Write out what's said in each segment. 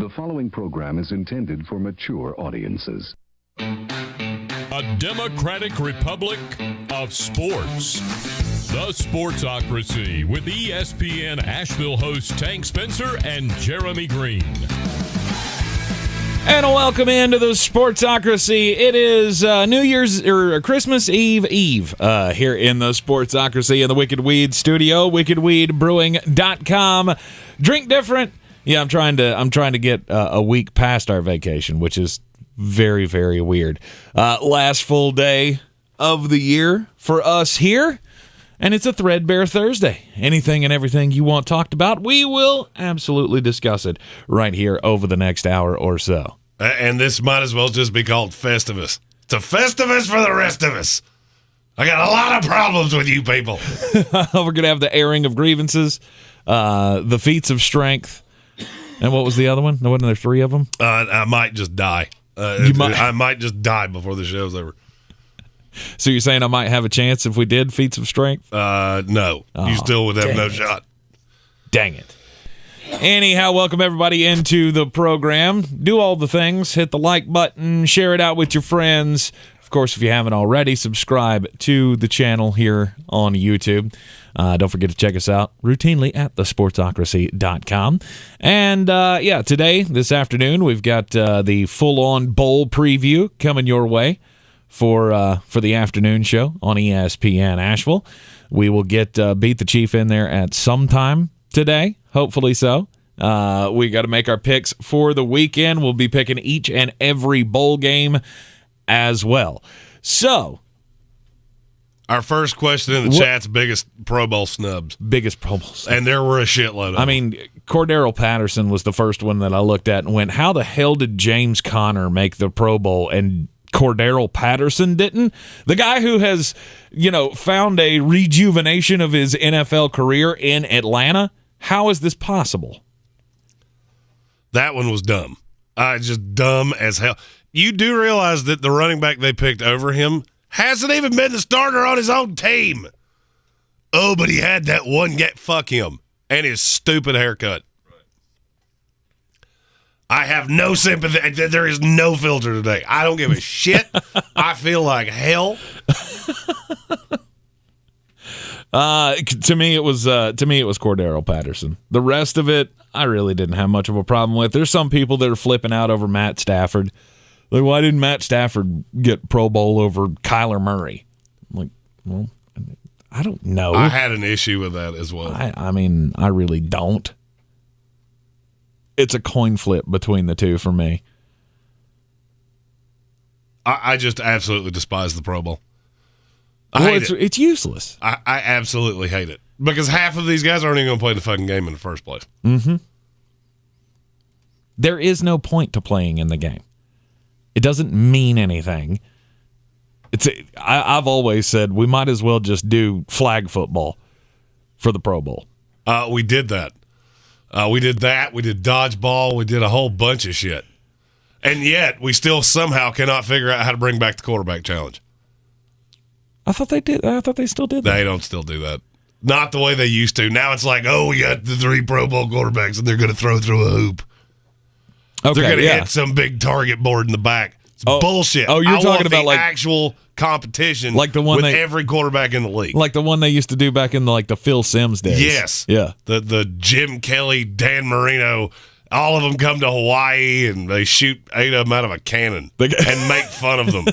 The following program is intended for mature audiences. A democratic republic of sports. The Sportsocracy with ESPN Asheville hosts Tank Spencer and Jeremy Greene. And welcome into the Sportsocracy. It is New Year's or Christmas Eve here in the Sportsocracy in the Wicked Weed studio, wickedweedbrewing.com. Drink different. Yeah, I'm trying to get a week past our vacation, which is very, very weird. Last full day of the year for us here, and it's a Threadbare Thursday. Anything and everything you want talked about, we will absolutely discuss it right here over the next hour or so. And this might as well just be called Festivus. It's a Festivus for the rest of us. I got a lot of problems with you people. We're going to have the airing of grievances, the feats of strength, and what was the other one? Wasn't there three of them? I might just die. I might just die before the show's over. So you're saying I might have a chance if we did feats of strength? No. You still would have no shot. Dang it. Anyhow, welcome everybody into the program. Do all the things. Hit the like button. Share it out with your friends. Of course, if you haven't already, subscribe to the channel here on YouTube. Don't forget to check us out routinely at thesportsocracy.com. And, today, this afternoon, we've got the full-on bowl preview coming your way for the afternoon show on ESPN Asheville. We will get Beat the Chief in there at some time today, hopefully so. We got to make our picks for the weekend. We'll be picking each and every bowl game as well. So, our first question in the chat's biggest Pro Bowl snubs. Biggest Pro Bowl snubs. And there were a shitload of them. I mean, Cordero Patterson was the first one that I looked at and went, how the hell did James Conner make the Pro Bowl and Cordero Patterson didn't? The guy who has, found a rejuvenation of his NFL career in Atlanta. How is this possible? That one was dumb. Just dumb as hell. You do realize that the running back they picked over him hasn't even been the starter on his own team. Oh, but he had that one fuck him and his stupid haircut. I have no sympathy. There is no filter today. I don't give a shit. I feel like hell. To me, it was Cordero Patterson. The rest of it, I really didn't have much of a problem with. There's some people that are flipping out over Matt Stafford. Like, why didn't Matt Stafford get Pro Bowl over Kyler Murray? I'm like, well, I don't know. I had an issue with that as well. I mean, I really don't. It's a coin flip between the two for me. I just absolutely despise the Pro Bowl. It's useless. I absolutely hate it. Because half of these guys aren't even going to play the fucking game in the first place. Mm-hmm. There is no point to playing in the game. It doesn't mean anything. I've always said we might as well just do flag football for the Pro Bowl. We did that. We did that. We did dodgeball. We did a whole bunch of shit. And yet, we still somehow cannot figure out how to bring back the quarterback challenge. I thought they did. I thought they still did that. They don't still do that. Not the way they used to. Now it's like, we got the 3 Pro Bowl quarterbacks, and they're going to throw through a hoop. Okay, they're going to hit some big target board in the back. It's bullshit. Oh, you're talking about like actual competition, like the one with every quarterback in the league, like the one they used to do back in the Phil Simms days. Yes, yeah. The Jim Kelly, Dan Marino, all of them come to Hawaii and they shoot 8 of them out of a cannon and make fun of them.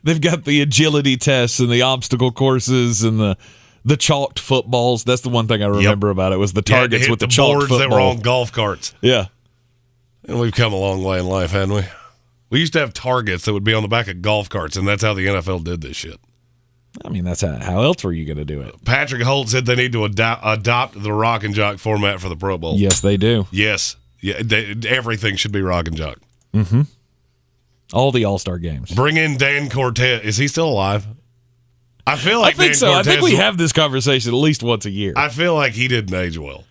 They've got the agility tests and the obstacle courses and the chalked footballs. That's the one thing I remember about it was the targets with the chalked football. That were on golf carts. Yeah. And we've come a long way in life, haven't we? We used to have targets that would be on the back of golf carts, and that's how the NFL did this shit. I mean, that's how else were you going to do it? Patrick Holt said they need to adopt the rock and jock format for the Pro Bowl. Yes, they do. Yes. Yeah, everything should be rock and jock. Mm-hmm. All the All-Star games. Bring in Dan Cortez. Is he still alive? I feel like I think Dan so. Cortez, I think we have this conversation at least once a year. I feel like he didn't age well.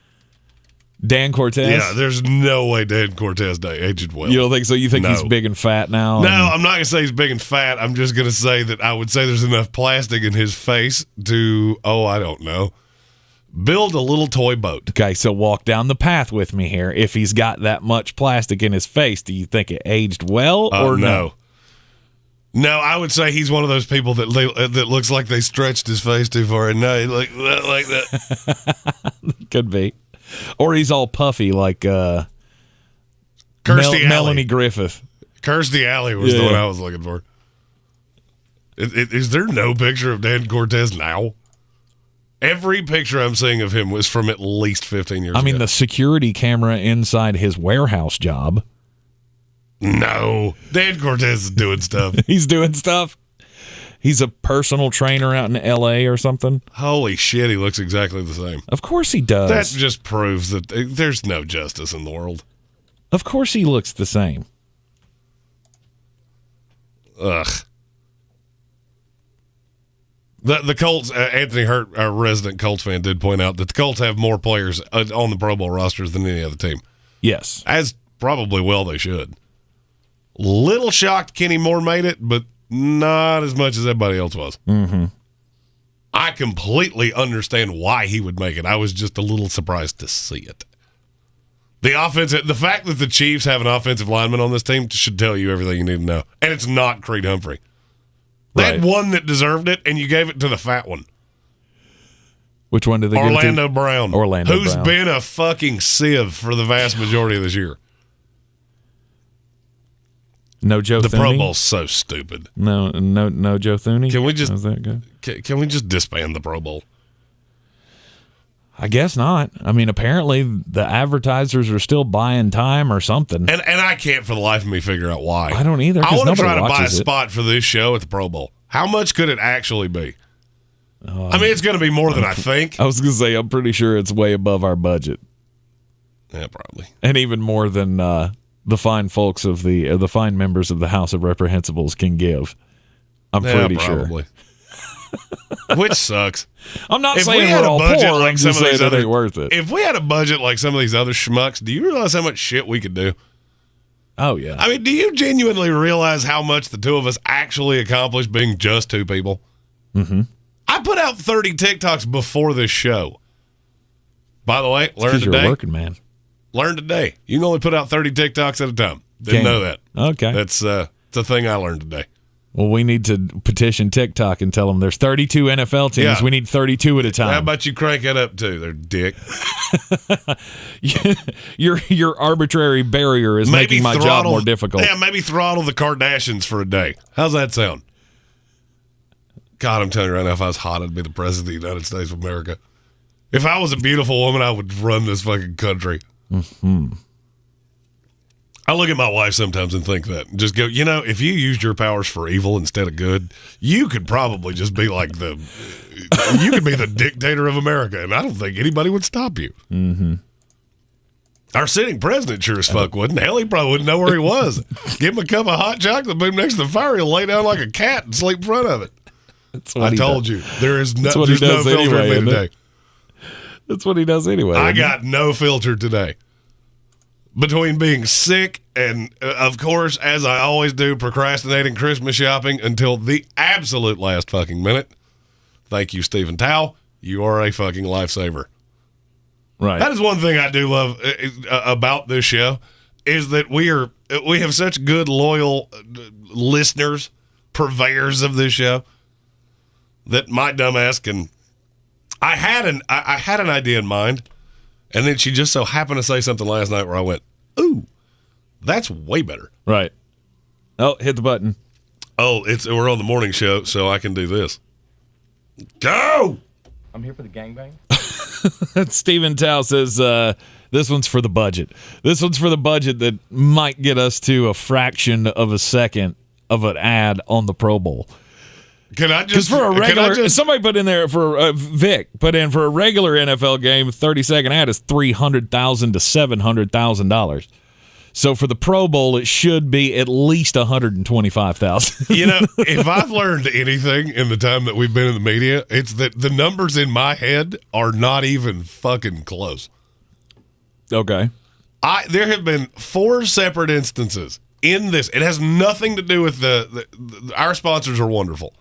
Dan Cortez? Yeah, there's no way Dan Cortez aged well. You don't think so? You think he's big and fat now? No, I'm not going to say he's big and fat. I'm just going to say that I would say there's enough plastic in his face to, I don't know, Build a little toy boat. Okay, so walk down the path with me here. If he's got that much plastic in his face, do you think it aged well or no? No, I would say he's one of those people that looks like they stretched his face too far. And no, like that. Could be. Or he's all puffy like Kirstie Melanie Griffith. Kirstie Alley was the one I was looking for. Is there no picture of Dan Cortez now? Every picture I'm seeing of him was from at least 15 years ago. I mean, the security camera inside his warehouse job. No. Dan Cortez is doing stuff. He's doing stuff? He's a personal trainer out in L.A. or something? Holy shit, he looks exactly the same. Of course he does. That just proves that there's no justice in the world. Of course he looks the same. Ugh. The Colts, Anthony Hurt, our resident Colts fan, did point out that the Colts have more players on the Pro Bowl rosters than any other team. Yes. As probably well they should. Little shocked Kenny Moore made it, but not as much as everybody else was. Mm-hmm. I completely understand why he would make it. I was just a little surprised to see it. The fact that the Chiefs have an offensive lineman on this team should tell you everything you need to know. And it's not Creed Humphrey. They had one that deserved it, and you gave it to the fat one. Which one did they give it to? Orlando Brown. Who's been a fucking sieve for the vast majority of this year. No Joe Thuney? The Pro Bowl's so stupid. No Joe Thuney? Can we just How's that go? Can we just disband the Pro Bowl? I guess not. I mean, apparently the advertisers are still buying time or something. And I can't for the life of me figure out why. I don't either. I want to try to buy a it. spot for this show at the Pro Bowl. How much could it actually be? I mean, it's going to be more than I think. I was going to say, I'm pretty sure it's way above our budget. Yeah, probably. And even more than the fine folks of the fine members of the House of Reprehensibles can give. I'm pretty sure. Which sucks. I'm not saying we're all poor. Like I'm just saying it ain't worth it. If we had a budget like some of these other schmucks, do you realize how much shit we could do? Oh, yeah. I mean, do you genuinely realize how much the two of us actually accomplished being just two people? Mm-hmm. I put out 30 TikToks before this show. By the way, learn today. You're a working man. Learn today. You can only put out 30 TikToks at a time. Didn't know that. Okay. That's it's a thing I learned today. Well, we need to petition TikTok and tell them there's 32 NFL teams. Yeah. We need 32 at a time. How about you crank it up too, there, dick? Your arbitrary barrier is making my job more difficult. Yeah, maybe throttle the Kardashians for a day. How's that sound? God, I'm telling you right now, if I was hot, I'd be the president of the United States of America. If I was a beautiful woman, I would run this fucking country. Mm-hmm. I look at my wife sometimes and think that. Just go, if you used your powers for evil instead of good, you could probably just be like you could be the dictator of America, and I don't think anybody would stop you. Mm-hmm. Our sitting president sure as fuck wouldn't. Hell, he probably wouldn't know where he was. Give him a cup of hot chocolate, put him next to the fire, he'll lay down like a cat and sleep in front of it. I told you. There's no filter anyway, in me today. That's what he does anyway. I got no filter today. Between being sick and, of course, as I always do, procrastinating Christmas shopping until the absolute last fucking minute. Thank you, Stephen Tao. You are a fucking lifesaver. Right. That is one thing I do love about this show is that we have such good, loyal listeners, purveyors of this show, that my dumb ass can. I had an idea in mind. And then she just so happened to say something last night where I went, ooh, that's way better. Right. Oh, hit the button. Oh, we're on the morning show, so I can do this. Go! I'm here for the gangbang. Stephen Tao says, this one's for the budget. This one's for the budget that might get us to a fraction of a second of an ad on the Pro Bowl. Can I just for a regular? Somebody put in there for Vic put in for a regular NFL game. 30-second ad is $300,000 to $700,000. So for the Pro Bowl, it should be at least $125,000. If I've learned anything in the time that we've been in the media, it's that the numbers in my head are not even fucking close. Okay. There have been 4 separate instances in this. It has nothing to do with our sponsors are wonderful.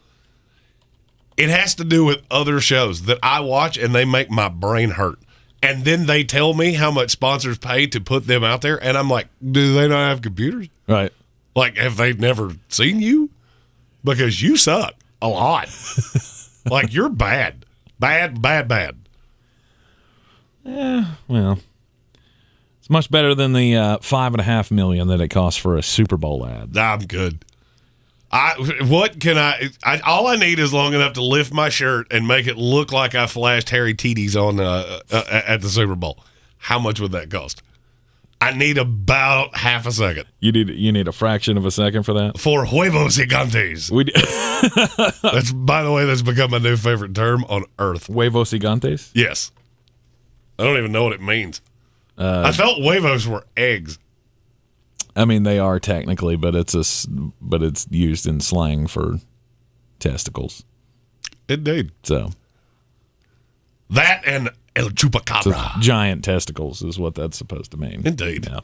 It has to do with other shows that I watch and they make my brain hurt. And then they tell me how much sponsors pay to put them out there. And I'm like, do they not have computers? Right. Like, have they never seen you? Because you suck a lot. Like, you're bad. Bad. Yeah, well, it's much better than the $5.5 million that it costs for a Super Bowl ad. I'm good. All I need is long enough to lift my shirt and make it look like I flashed Harry Teddy's on at the Super Bowl. How much would that cost? I need about half a second. You need a fraction of a second for that? For huevos gigantes. By the way, that's become my new favorite term on earth. Huevos gigantes? Yes. I don't even know what it means. I thought huevos were eggs. I mean, they are technically, but it's used in slang for testicles. Indeed. So that and El Chupacabra. So giant testicles is what that's supposed to mean. Indeed. Yeah.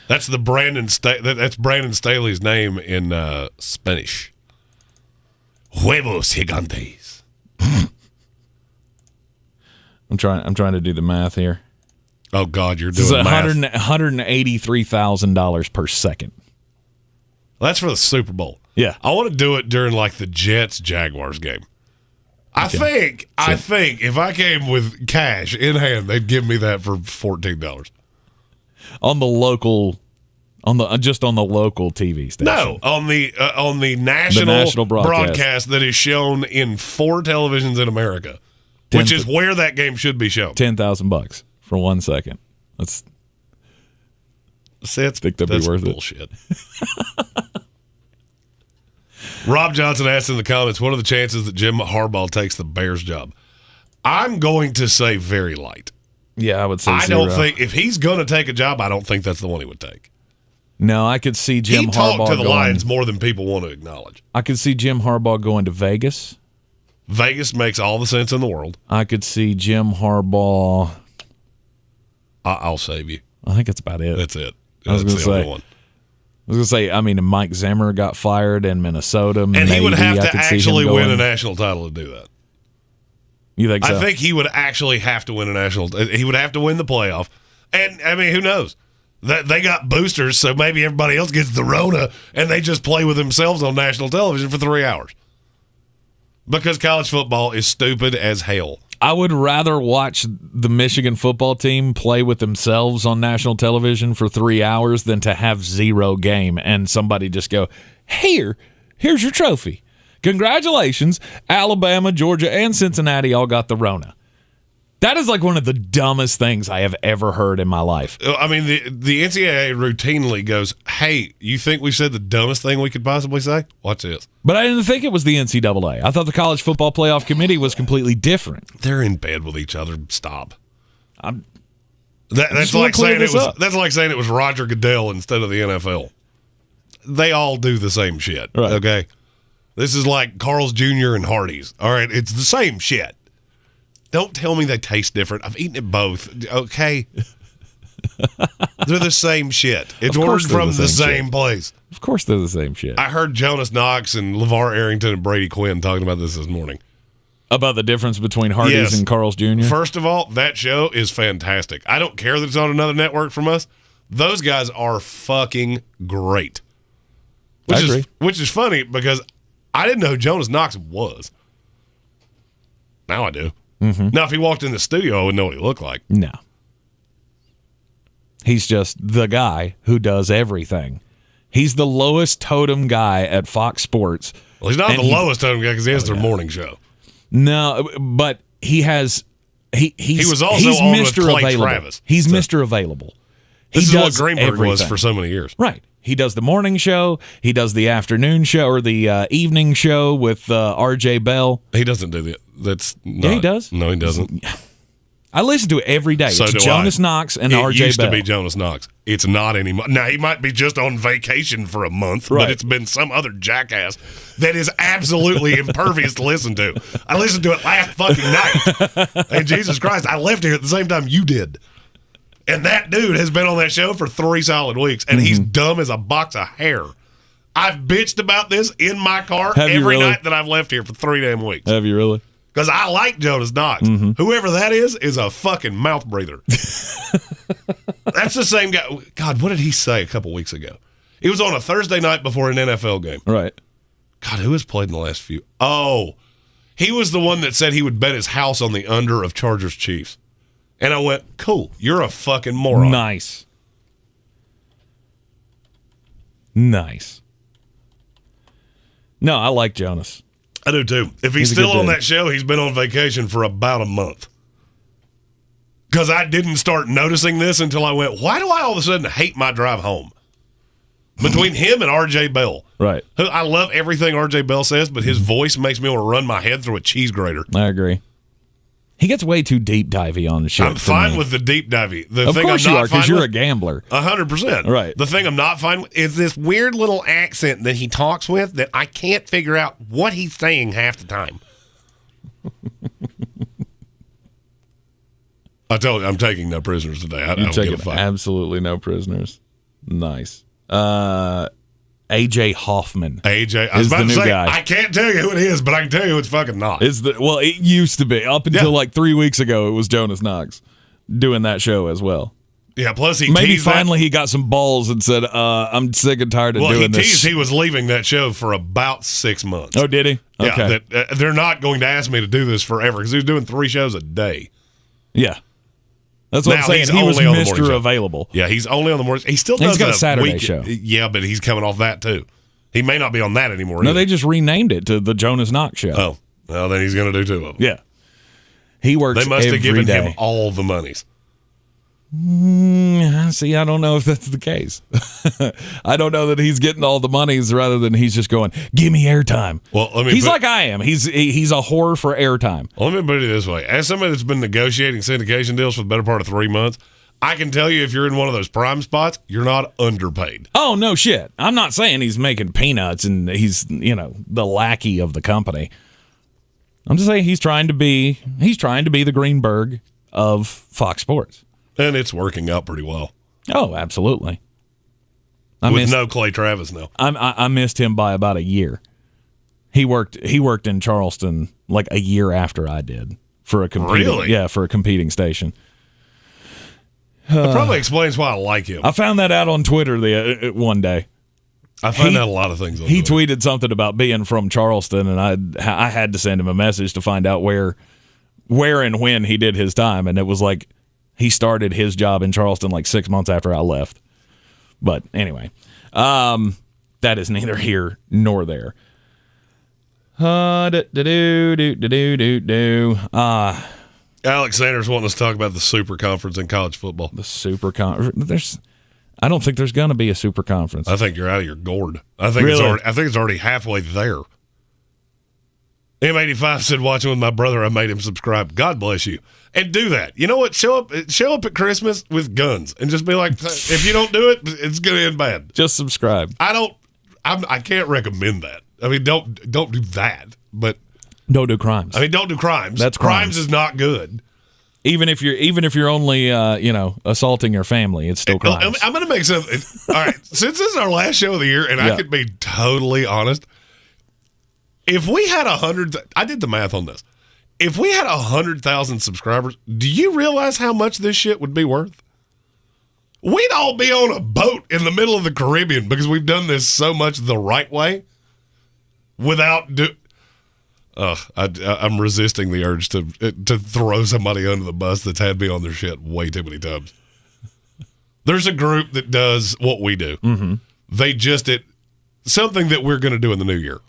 That's Brandon Staley's name in Spanish. Huevos gigantes. I'm trying to do the math here. Oh God, you're This doing is math. $183,000 per second. That's for the Super Bowl. Yeah. I want to do it during like the Jets-Jaguars game. I think if I came with cash in hand, they'd give me that for $14. On the local TV station. No, on the national broadcast that is shown in 4 televisions in America, which is where that game should be shown. $10,000 for 1 second. I think that'd be worth bullshit. Rob Johnson asked in the comments, what are the chances that Jim Harbaugh takes the Bears job? I'm going to say very light. Yeah, I would say I zero. don't think, if he's going to take a job, I don't think that's the one he would take. No, I could see Jim Harbaugh He talked to the Lions more than people want to acknowledge. I could see Jim Harbaugh going to Vegas. Vegas makes all the sense in the world. I could see Jim Harbaugh. I'll save you. I think that's about it. That's it. I was going to say, I mean, Mike Zimmer got fired in Minnesota. And he would have to actually win a national title to do that. You think so? I think he would actually have to win a national. He would have to win the playoff. And, I mean, who knows? They got boosters, so maybe everybody else gets the Rona, and they just play with themselves on national television for 3 hours. Because college football is stupid as hell. I would rather watch the Michigan football team play with themselves on national television for 3 hours than to have zero game and somebody just go, here's your trophy. Congratulations, Alabama, Georgia, and Cincinnati all got the Rona. That is like one of the dumbest things I have ever heard in my life. I mean, the NCAA routinely goes, hey, you think we said the dumbest thing we could possibly say? Watch this. But I didn't think it was the NCAA. I thought the College Football Playoff Committee was completely different. They're in bed with each other. Stop. That's like saying it was Roger Goodell instead of the NFL. They all do the same shit. Right. Okay? This is like Carl's Jr. and Hardee's. All right? It's the same shit. Don't tell me they taste different. I've eaten it both. Okay? They're the same shit. It's ordered from the same place. Of course they're the same shit. I heard Jonas Knox and LeVar Arrington and Brady Quinn talking about this morning. About the difference between Hardee's and Carl's Jr.? First of all, that show is fantastic. I don't care that it's on another network from us. Those guys are fucking great. Which is funny because I didn't know who Jonas Knox was. Now I do. Mm-hmm. Now, if he walked in the studio, I wouldn't know what he looked like. No. He's just the guy who does everything. He's the lowest totem guy at Fox Sports. Well, he's not the lowest totem guy because he has their morning show. No, but he has. He was also on Mr. with Clay Available. Travis. He's Mr. Available. This is what Greenberg was for so many years. Right. He does the morning show. He does the afternoon show or the evening show with R.J. Bell. He doesn't do that. That's not, yeah, he does. No, he doesn't. I listen to it every day. So it's Jonas Knox and R.J. Bell. It used to be Jonas Knox. It's not anymore. Now, he might be just on vacation for a month, right. But it's been some other jackass that is absolutely impervious to listen to. I listened to it last fucking night. And Jesus Christ, I left here at the same time you did. And that dude has been on that show for 3 solid weeks, and he's dumb as a box of hair. I've bitched about this in my car every night that I've left here for 3 damn weeks. Have you really? Because I like Jonas Knox. Whoever that is a fucking mouth breather. That's the same guy. God, what did he say a couple weeks ago? It was on a Thursday night before an NFL game. Right. God, who has played in the last few? Oh, he was the one that said he would bet his house on the under of Chargers Chiefs. And I went, cool, you're a fucking moron. Nice. No, I like Jonas. I do too. If he's still on that show, he's been on vacation for about a month. Because I didn't start noticing this until I went, why do I all of a sudden hate my drive home? Between him and RJ Bell. Right. I love everything RJ Bell says, but his voice makes me want to run my head through a cheese grater. I agree. He gets way too deep divey on the show. I'm fine with the deep divey. Of course you are, because you're a gambler. 100%. Right. The thing I'm not fine with is this weird little accent that he talks with that I can't figure out what he's saying half the time. I told you, I'm taking no prisoners today. I don't give a fuck. Absolutely no prisoners. Nice. AJ Hoffman. AJ, I was about to say, guy. I can't tell you who it is, but I can tell you it's fucking not. Well, it used to be. Up until like 3 weeks ago, it was Jonas Knox doing that show as well. Yeah, plus maybe finally he got some balls and said, I'm sick and tired of doing this. Well, he teased he was leaving that show for about 6 months. Oh, did he? Okay. Yeah, they're not going to ask me to do this forever because he was doing 3 shows a day. Yeah. That's what I'm saying. He was Mr. Available. Yeah, he's only on the morning. He still does. He's got a Saturday show. Yeah, but he's coming off that too. He may not be on that anymore. No, they just renamed it to the Jonas Knox Show. Oh, well, then he's going to do 2 of them. Yeah, he works. They must have given day. him all the monies. See, I don't know if that's the case. I don't know that he's getting all the monies rather than he's just going, give me airtime. Well, he's like I am. He's a whore for airtime. Well, let me put it this way. As somebody that's been negotiating syndication deals for the better part of 3 months, I can tell you if you're in one of those prime spots, you're not underpaid. Oh, no shit. I'm not saying he's making peanuts and he's, the lackey of the company. I'm just saying he's trying to be the Greenberg of Fox Sports. And it's working out pretty well. Oh, absolutely. No Clay Travis now. I missed him by about a year. He worked in Charleston like a year after I did for a competing station. That probably explains why I like him. I found that out on Twitter one day. I find out a lot of things on Twitter. He tweeted something about being from Charleston, and I had to send him a message to find out where and when he did his time, and it was like he started his job in Charleston like 6 months after I left. But anyway, that is neither here nor there. Alex Sanders wanting us to talk about the Super Conference in college football. The Super Conference. I don't think there's going to be a Super Conference. I think you're out of your gourd. I think it's already halfway there. M85 said, watching with my brother, I made him subscribe. God bless you. And do that. You know what? Show up at Christmas with guns and just be like, if you don't do it, it's going to end bad. Just subscribe. I can't recommend that. I mean, don't do that. But don't do crimes. I mean, don't do crimes. That's crimes is not good. Even if you're only assaulting your family, it's still crimes. I'm going to make something. All right, since this is our last show of the year, and I could be totally honest, if we had 100, I did the math on this. If we had 100,000 subscribers, do you realize how much this shit would be worth? We'd all be on a boat in the middle of the Caribbean because we've done this so much the right way. I'm resisting the urge to throw somebody under the bus that's had me on their shit way too many times. There's a group that does what we do. Mm-hmm. They just did something that we're going to do in the new year.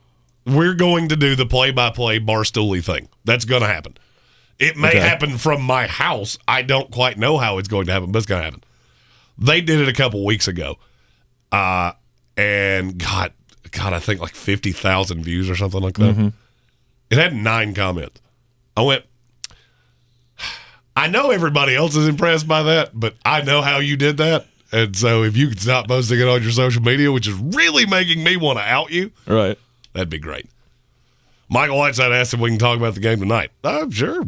We're going to do the play-by-play Barstooly thing. That's going to happen. It may happen from my house. I don't quite know how it's going to happen, but it's going to happen. They did it a couple weeks ago, and God, I think like 50,000 views or something like that. Mm-hmm. It had 9 comments. I went, I know everybody else is impressed by that, but I know how you did that. And so if you could stop posting it on your social media, which is really making me want to out you, right? That'd be great. Michael Whiteside asked if we can talk about the game tonight. Sure.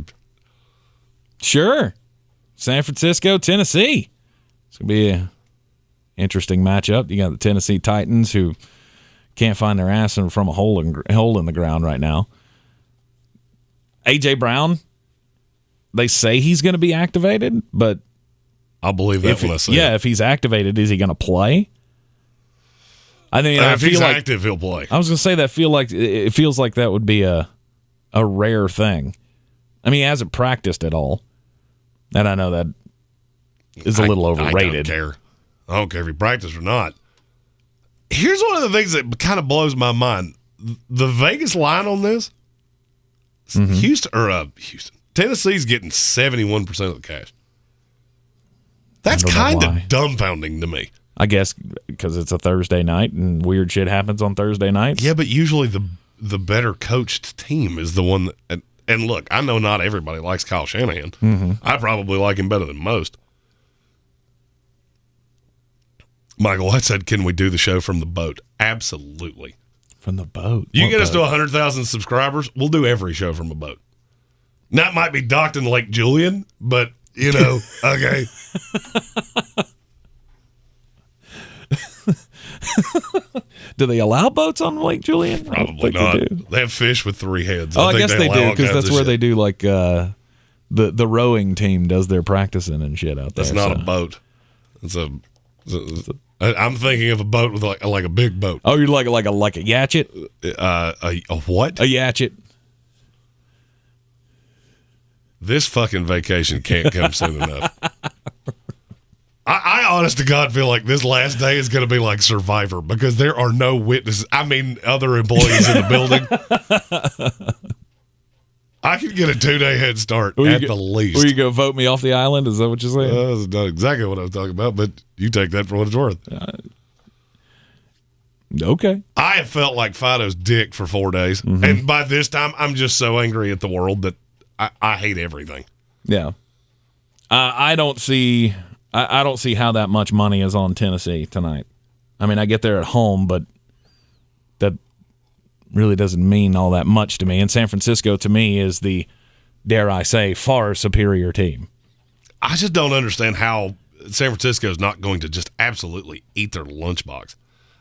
Sure. San Francisco, Tennessee. It's going to be an interesting matchup. You got the Tennessee Titans who can't find their ass from a hole in the ground right now. A.J. Brown, they say he's going to be activated, but I'll believe that when I see it. If he's activated, is he going to play? I mean, if he's active, he'll play. I was going to say it feels like that would be a rare thing. I mean, he hasn't practiced at all, and I know that is a little overrated. I don't care if he practiced or not. Here's one of the things that kind of blows my mind: the Vegas line on this. Houston, Tennessee's getting 71% of the cash. That's kind of dumbfounding to me. I guess because it's a Thursday night and weird shit happens on Thursday nights. Yeah, but usually the better coached team is the one that, and look, I know not everybody likes Kyle Shanahan. I probably like him better than most. Michael White said, can we do the show from the boat? Absolutely. From the boat. You get us to 100,000 subscribers, we'll do every show from a boat. Now, it might be docked in Lake Julian, but, okay. Do they allow boats on Lake Julian? Probably not. They have fish with 3 heads. I guess they do, because that's where they do, like, the rowing team does their practicing and shit out there. It's not a boat. I'm thinking of a boat with like a big boat. Oh, you're like a yatchet? A what? A yatchet. This fucking vacation can't come soon enough. I honest to God feel like this last day is going to be like Survivor because there are no witnesses. I mean, other employees in the building. I could get a 2-day head start at the least. Were you going to vote me off the island? Is that what you're saying? That's not exactly what I was talking about, but you take that for what it's worth. Okay. I have felt like Fido's dick for 4 days, and by this time, I'm just so angry at the world that I hate everything. Yeah. I don't see how that much money is on Tennessee tonight. I mean, I get there at home, but that really doesn't mean all that much to me. And San Francisco, to me, is the, dare I say, far superior team. I just don't understand how San Francisco is not going to just absolutely eat their lunchbox.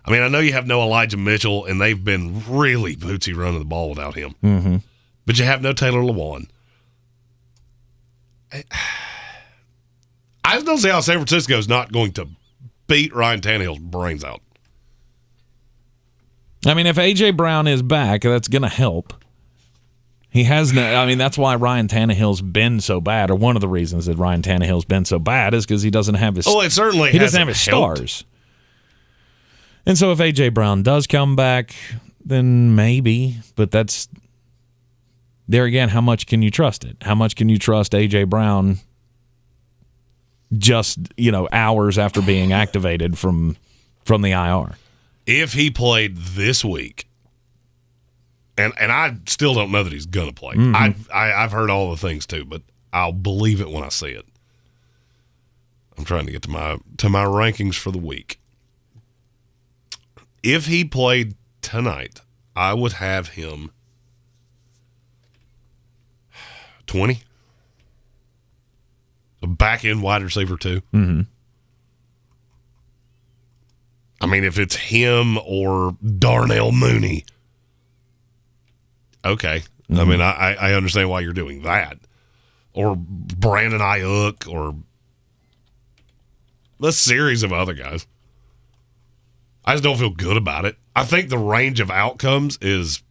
I mean, I know you have no Elijah Mitchell, and they've been really bootsy running the ball without him. But you have no Taylor Lewan. I just don't see how San Francisco is not going to beat Ryan Tannehill's brains out. I mean, if A.J. Brown is back, that's going to help. He has no. I mean, that's why Ryan Tannehill's been so bad, or one of the reasons that Ryan Tannehill's been so bad is because he doesn't have his. Oh, it certainly he doesn't have his stars. And so, if A.J. Brown does come back, then maybe. But that's there again. How much can you trust it? How much can you trust A.J. Brown? Just hours after being activated from the IR. If he played this week, and I still don't know that he's going to play. I've heard all the things too, but I'll believe it when I see it. I'm trying to get to my rankings for the week. If he played tonight, I would have him 20. A back-end wide receiver, too. I mean, if it's him or Darnell Mooney, okay. I mean, I understand why you're doing that. Or Brandon Ayuk or a series of other guys. I just don't feel good about it. I think the range of outcomes is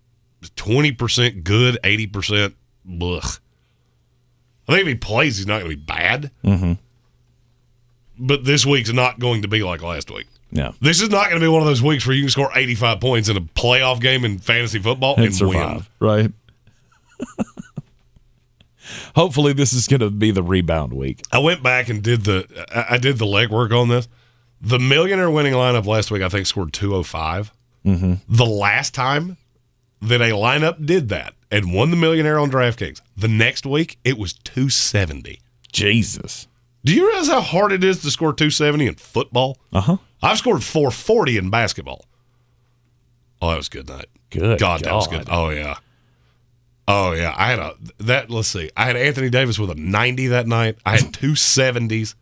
20% good, 80% blech. I think if he plays, he's not going to be bad. But this week's not going to be like last week. Yeah. This is not going to be one of those weeks where you can score 85 points in a playoff game in fantasy football and survive, win. Right. Hopefully this is going to be the rebound week. I went back and did the legwork on this. The millionaire winning lineup last week, I think, scored 205. The last time that a lineup did that and won the millionaire on DraftKings, the next week, it was 270. Jesus. Do you realize how hard it is to score 270 in football? I've scored 440 in basketball. Oh, that was a good night. Good God. That was good. Oh, yeah. I had let's see. I had Anthony Davis with a 90 that night. I had 270s.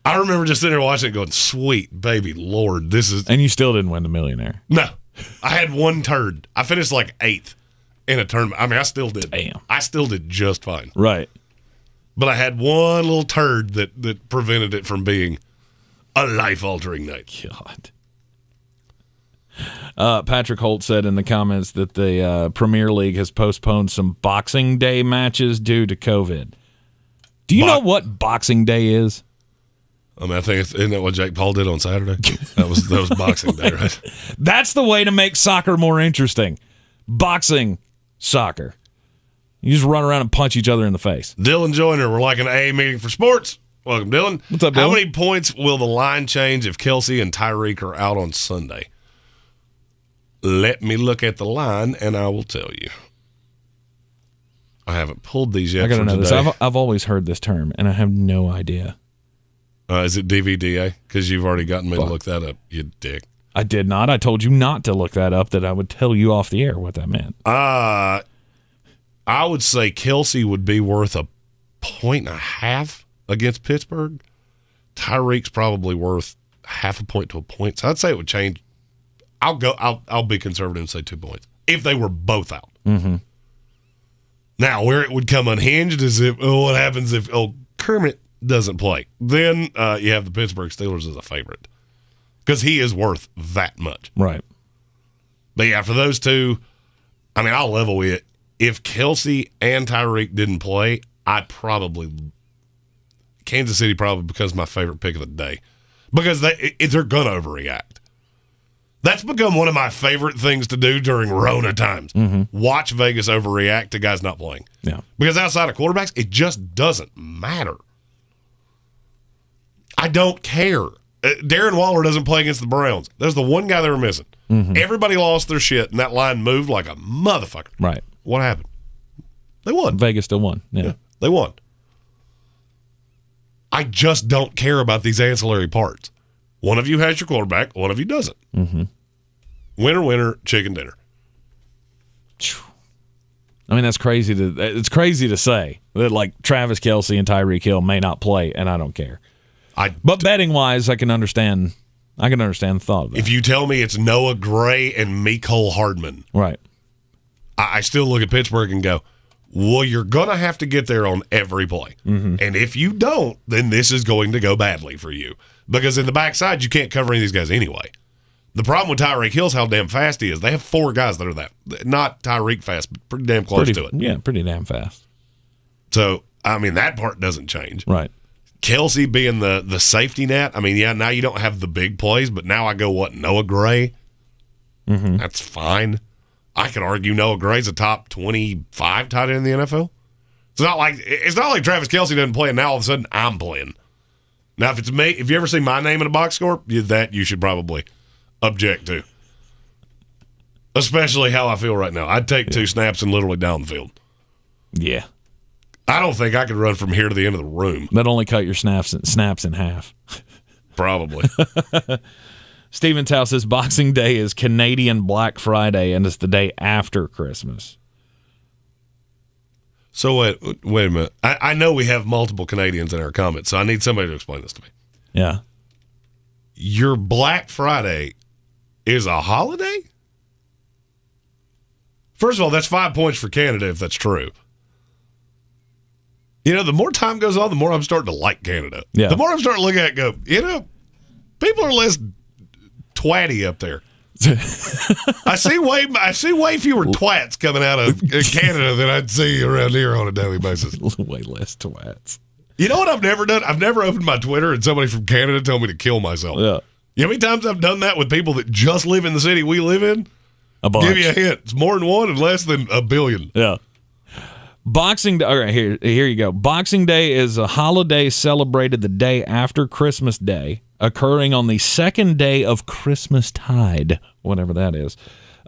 I remember just sitting there watching it going, sweet baby Lord, this is... And you still didn't win the millionaire. No. I had one turd. I finished like 8th in a tournament. I mean, I still did. Damn. I still did just fine. Right. But I had one little turd that prevented it from being a life-altering night. God. Patrick Holt said in the comments that the Premier League has postponed some Boxing Day matches due to COVID. Do you know what Boxing Day is? I mean, I think isn't that what Jake Paul did on Saturday? That was Boxing Day, right? That's the way to make soccer more interesting. Boxing soccer. You just run around and punch each other in the face. Dylan Joyner, we're like an AA meeting for sports. Welcome, Dylan. What's up, Dylan? How many points will the line change if Kelsey and Tyreek are out on Sunday? Let me look at the line, and I will tell you. I haven't pulled these yet. I got to know today. this. I've always heard this term, and I have no idea. Is it DVDA? Because you've already gotten me to look that up, you dick. I did not. I told you not to look that up, that I would tell you off the air what that meant. I would say Kelsey would be worth 1.5 points against Pittsburgh. Tyreek's probably worth 0.5 point to a point. So I'd say it would change. I'll be conservative and say 2 points if they were both out. Mm-hmm. Now, where it would come unhinged is what happens if Kermit doesn't play. Then you have the Pittsburgh Steelers as a favorite because he is worth that much. Right. But yeah, for those two, I mean, I'll level with it. If Kelsey and Tyreek didn't play, Kansas City probably becomes my favorite pick of the day because they're going to overreact. That's become one of my favorite things to do during Rona times. Mm-hmm. Watch Vegas overreact to guys not playing. Yeah. Because outside of quarterbacks, it just doesn't matter. I don't care. Darren Waller doesn't play against the Browns. There's the one guy they were missing. Mm-hmm. Everybody lost their shit, and that line moved like a motherfucker. Right. What happened? They won. Vegas still won. Yeah. They won. I just don't care about these ancillary parts. One of you has your quarterback, one of you doesn't. Mm-hmm. Winner, chicken dinner. I mean, it's crazy to say that, like, Travis Kelce and Tyreek Hill may not play, and I don't care. But betting wise, I can understand the thought of that. If you tell me it's Noah Gray and Mecole Hardman, right, I still look at Pittsburgh and go, well, you're going to have to get there on every play. Mm-hmm. And if you don't, then this is going to go badly for you. Because in the backside, you can't cover any of these guys anyway. The problem with Tyreek Hill is how damn fast he is. They have 4 guys that are that. Not Tyreek fast, but pretty damn close to it. Yeah, pretty damn fast. So, I mean, that part doesn't change. Right. Kelsey being the safety net. I mean, yeah, now you don't have the big plays, but now I go, Noah Gray? Mm-hmm. That's fine. I could argue Noah Gray's a top 25 tight end in the NFL. It's not like Travis Kelce doesn't play and now all of a sudden I'm playing. Now, if it's me, if you ever see my name in a box score, that you should probably object to. Especially how I feel right now. I'd take 2 snaps and literally down the field. Yeah. I don't think I could run from here to the end of the room. That only cut your snaps in half. Probably. Steven Tao says Boxing Day is Canadian Black Friday and it's the day after Christmas. So wait a minute. I know we have multiple Canadians in our comments, so I need somebody to explain this to me. Yeah. Your Black Friday is a holiday? First of all, that's 5 points for Canada if that's true. You know, the more time goes on, the more I'm starting to like Canada. Yeah. The more I'm starting to look at it and go, people are less twatty up there. I see way fewer twats coming out of Canada than I'd see around here on a daily basis. Way less twats. You know what I've never done? I've never opened my Twitter and somebody from Canada told me to kill myself. Yeah. You know how many times I've done that with people that just live in the city we live in? A bunch. Give you a hint. It's more than 1 and less than 1 billion. Yeah. Boxing Day. All right, here you go. Boxing Day is a holiday celebrated the day after Christmas Day, occurring on the 2nd day of Christmastide, whatever that is.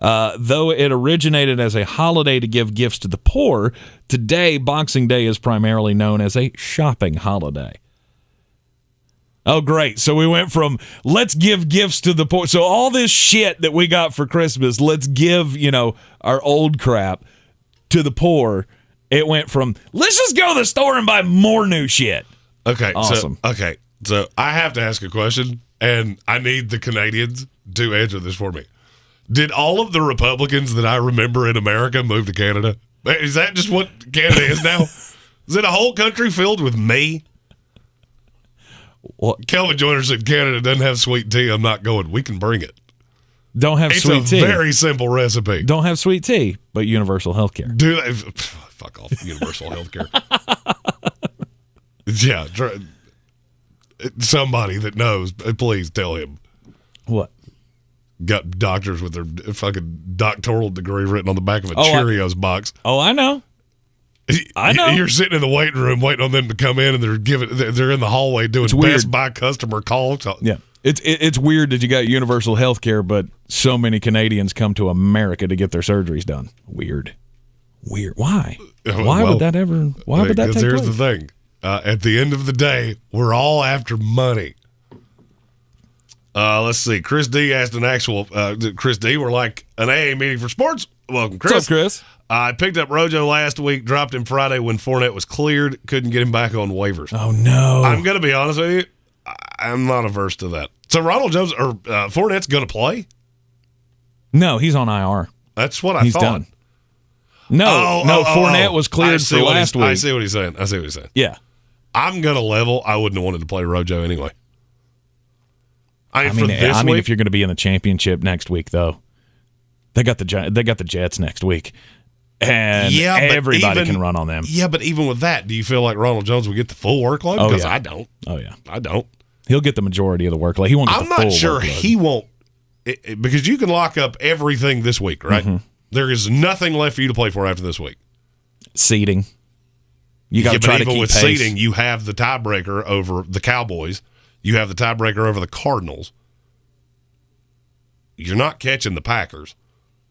Though it originated as a holiday to give gifts to the poor, today Boxing Day is primarily known as a shopping holiday. Oh, great. So we went from let's give gifts to the poor. So all this shit that we got for Christmas, let's give, our old crap to the poor. It went from let's just go to the store and buy more new shit. Okay. Awesome. So, okay. So I have to ask a question, and I need the Canadians to answer this for me. Did all of the Republicans that I remember in America move to Canada? Is that just what Canada is now? Is it a whole country filled with me? Well, Kelvin Joyner said Canada doesn't have sweet tea. I'm not going. We can bring it. Don't have sweet tea. It's a very simple recipe. Don't have sweet tea, but universal health care. Do they? Fuck off. Universal health care. Yeah. Somebody that knows, please tell him. What? Got doctors with their fucking doctoral degree written on the back of a Cheerios box. Oh, I know. I know. You're sitting in the waiting room waiting on them to come in, and they're in the hallway doing Best Buy customer calls. Yeah. It's weird that you got universal health care, but so many Canadians come to America to get their surgeries done. Weird. Why? Why would that take place? Because here's the thing. At the end of the day, we're all after money. Let's see. Chris D asked an actual Chris D. We're like an AA meeting for sports. Welcome, Chris. What's up, Chris? I picked up Rojo last week, dropped him Friday when Fournette was cleared. Couldn't get him back on waivers. Oh, no. I'm going to be honest with you. I'm not averse to that. So Ronald Jones or Fournette's going to play? No, he's on IR. That's what I thought. He's done. No, Fournette was cleared for last week. I see what he's saying. Yeah. I'm going to level. I wouldn't have wanted to play Rojo anyway. I mean, if you're going to be in the championship next week, though, they got the Jets next week, and everybody can run on them. Yeah, but even with that, do you feel like Ronald Jones will get the full workload? Because I don't. Oh yeah, I don't. He'll get the majority of the workload. He won't get the full workload. I'm not sure he won't, because you can lock up everything this week, right? Mm-hmm. There is nothing left for you to play for after this week. Seeding. You got to try to keep with pace. Seeding, you have the tiebreaker over the Cowboys. You have the tiebreaker over the Cardinals. You're not catching the Packers.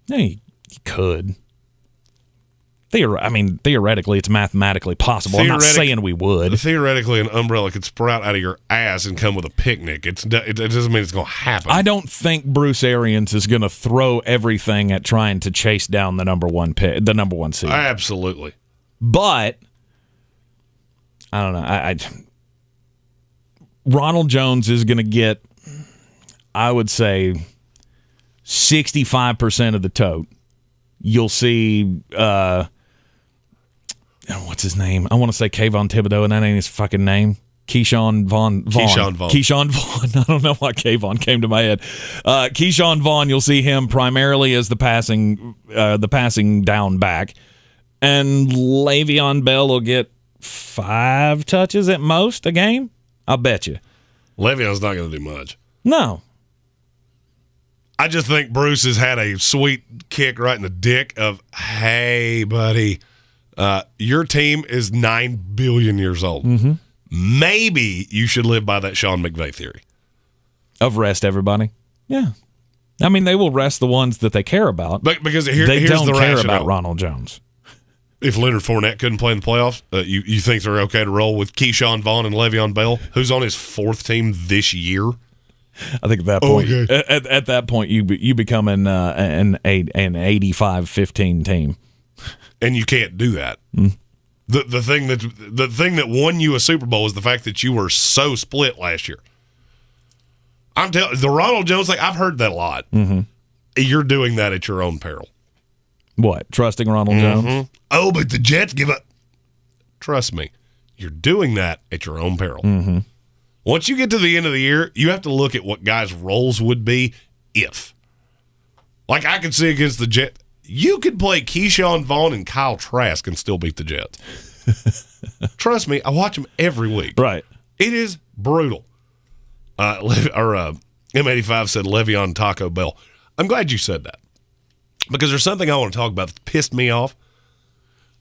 No, you could. Theoretically, it's mathematically possible. I'm not saying we would. Theoretically, an umbrella could sprout out of your ass and come with a picnic. It doesn't mean it's going to happen. I don't think Bruce Arians is going to throw everything at trying to chase down the number one seed. Absolutely. But I don't know. Ronald Jones is going to get, I would say, 65% of the tote. You'll see, what's his name? I want to say Kayvon Thibodeau, and that ain't his fucking name. Keyshawn Vaughn. I don't know why Kayvon came to my head. Keyshawn Vaughn, you'll see him primarily as the passing down back. And Le'Veon Bell will get 5 touches at most a game. I'll bet you. Le'Veon's not going to do much. No. I just think Bruce has had a sweet kick right in the dick of, hey, buddy, your team is 9 billion years old. Mm-hmm. Maybe you should live by that Sean McVay theory. Of rest everybody? Yeah. I mean, they will rest the ones that they care about. But because they here's don't the care rationale. about Ronald Jones. If Leonard Fournette couldn't play in the playoffs, you think they're okay to roll with Keyshawn Vaughn and Le'Veon Bell, who's on his 4th team this year? I think at that point, at that point, you become an 85-15 team, and you can't do that. Mm. The thing that won you a Super Bowl is the fact that you were so split last year. I'm telling the Ronald Jones thing. I've heard that a lot. Mm-hmm. You're doing that at your own peril. What, trusting Ronald Jones? Oh, but the Jets give up. Trust me, you're doing that at your own peril. Mm-hmm. Once you get to the end of the year, you have to look at what guys' roles would be if. Like I could see against the Jets, you could play Keyshawn Vaughn and Kyle Trask and still beat the Jets. Trust me, I watch them every week. Right. It is brutal. M85 said Le'Veon Taco Bell. I'm glad you said that. Because there's something I want to talk about that pissed me off.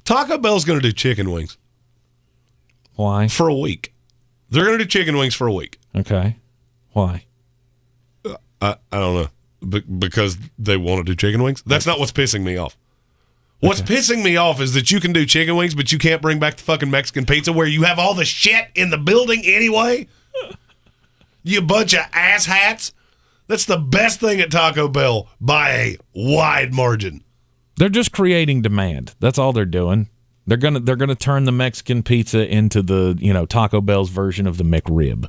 Taco Bell's going to do chicken wings. Why? For a week. They're going to do chicken wings for a week. Okay. Why? I don't know. Because they want to do chicken wings? That's not what's pissing me off. What's pissing me off is that you can do chicken wings, but you can't bring back the fucking Mexican pizza where you have all the shit in the building anyway. You bunch of asshats. That's the best thing at Taco Bell by a wide margin. They're just creating demand. That's all they're doing. They're gonna turn the Mexican pizza into the Taco Bell's version of the McRib.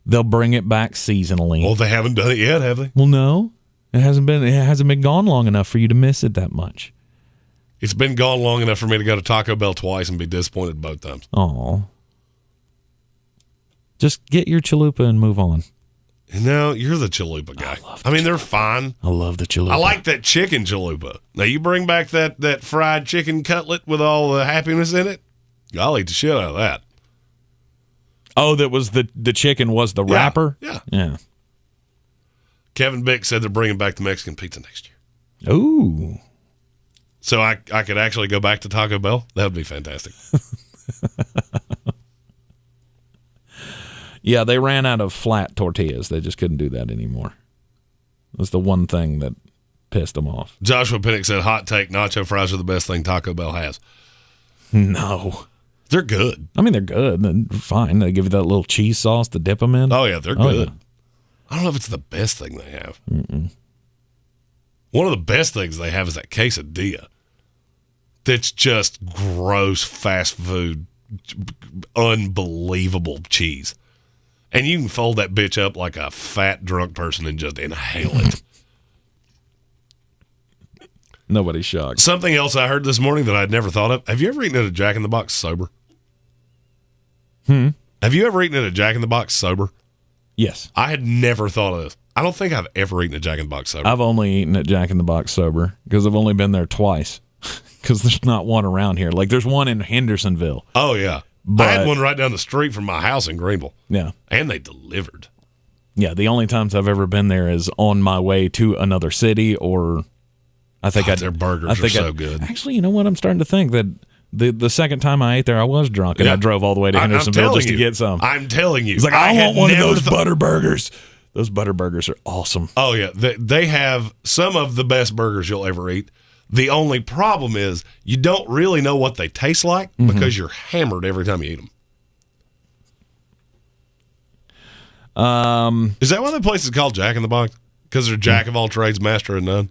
They'll bring it back seasonally. Well, they haven't done it yet, have they? Well, no. It hasn't been gone long enough for you to miss it that much. It's been gone long enough for me to go to Taco Bell twice and be disappointed both times. Oh. Just get your chalupa and move on. No, you're the chalupa guy. I mean, they're fine. I love the chalupa. I like that chicken chalupa. Now, you bring back that fried chicken cutlet with all the happiness in it, I'll eat the shit out of that. Oh, that was the chicken was the wrapper? Yeah. Kevin Bick said they're bringing back the Mexican pizza next year. Ooh. So I could actually go back to Taco Bell? That would be fantastic. Yeah, they ran out of flat tortillas. They just couldn't do that anymore. It was the one thing that pissed them off. Joshua Pinnock said, hot take, nacho fries are the best thing Taco Bell has. No. They're good. I mean, they're good. They're fine. They give you that little cheese sauce to dip them in. Oh, yeah, they're good. Yeah. I don't know if it's the best thing they have. One of the best things they have is that quesadilla. That's just gross fast food, unbelievable cheese. And you can fold that bitch up like a fat drunk person and just inhale it. Nobody's shocked. Something else I heard this morning that I'd never thought of. Have you ever eaten at a Jack in the Box sober? Have you ever eaten at a Jack in the Box sober? Yes. I had never thought of this. I don't think I've ever eaten at Jack in the Box sober. I've only eaten at Jack in the Box sober because I've only been there twice because there's not one around here. Like, there's one in Hendersonville. Oh, yeah. But, I had one right down the street from my house in Greenville. Yeah. And they delivered. Yeah, the only times I've ever been there is on my way to another city, or I think their burgers are so good. Actually, you know what? I'm starting to think that the second time I ate there, I was drunk, and I drove all the way to Hendersonville just to get some. I'm telling you. It's like, I want one of those butter burgers. Those butter burgers are awesome. Oh, yeah. They have some of the best burgers you'll ever eat. The only problem is you don't really know what they taste like because you're hammered every time you eat them. Is that why the place is called Jack in the Box? Because they're Jack of all trades, master of none?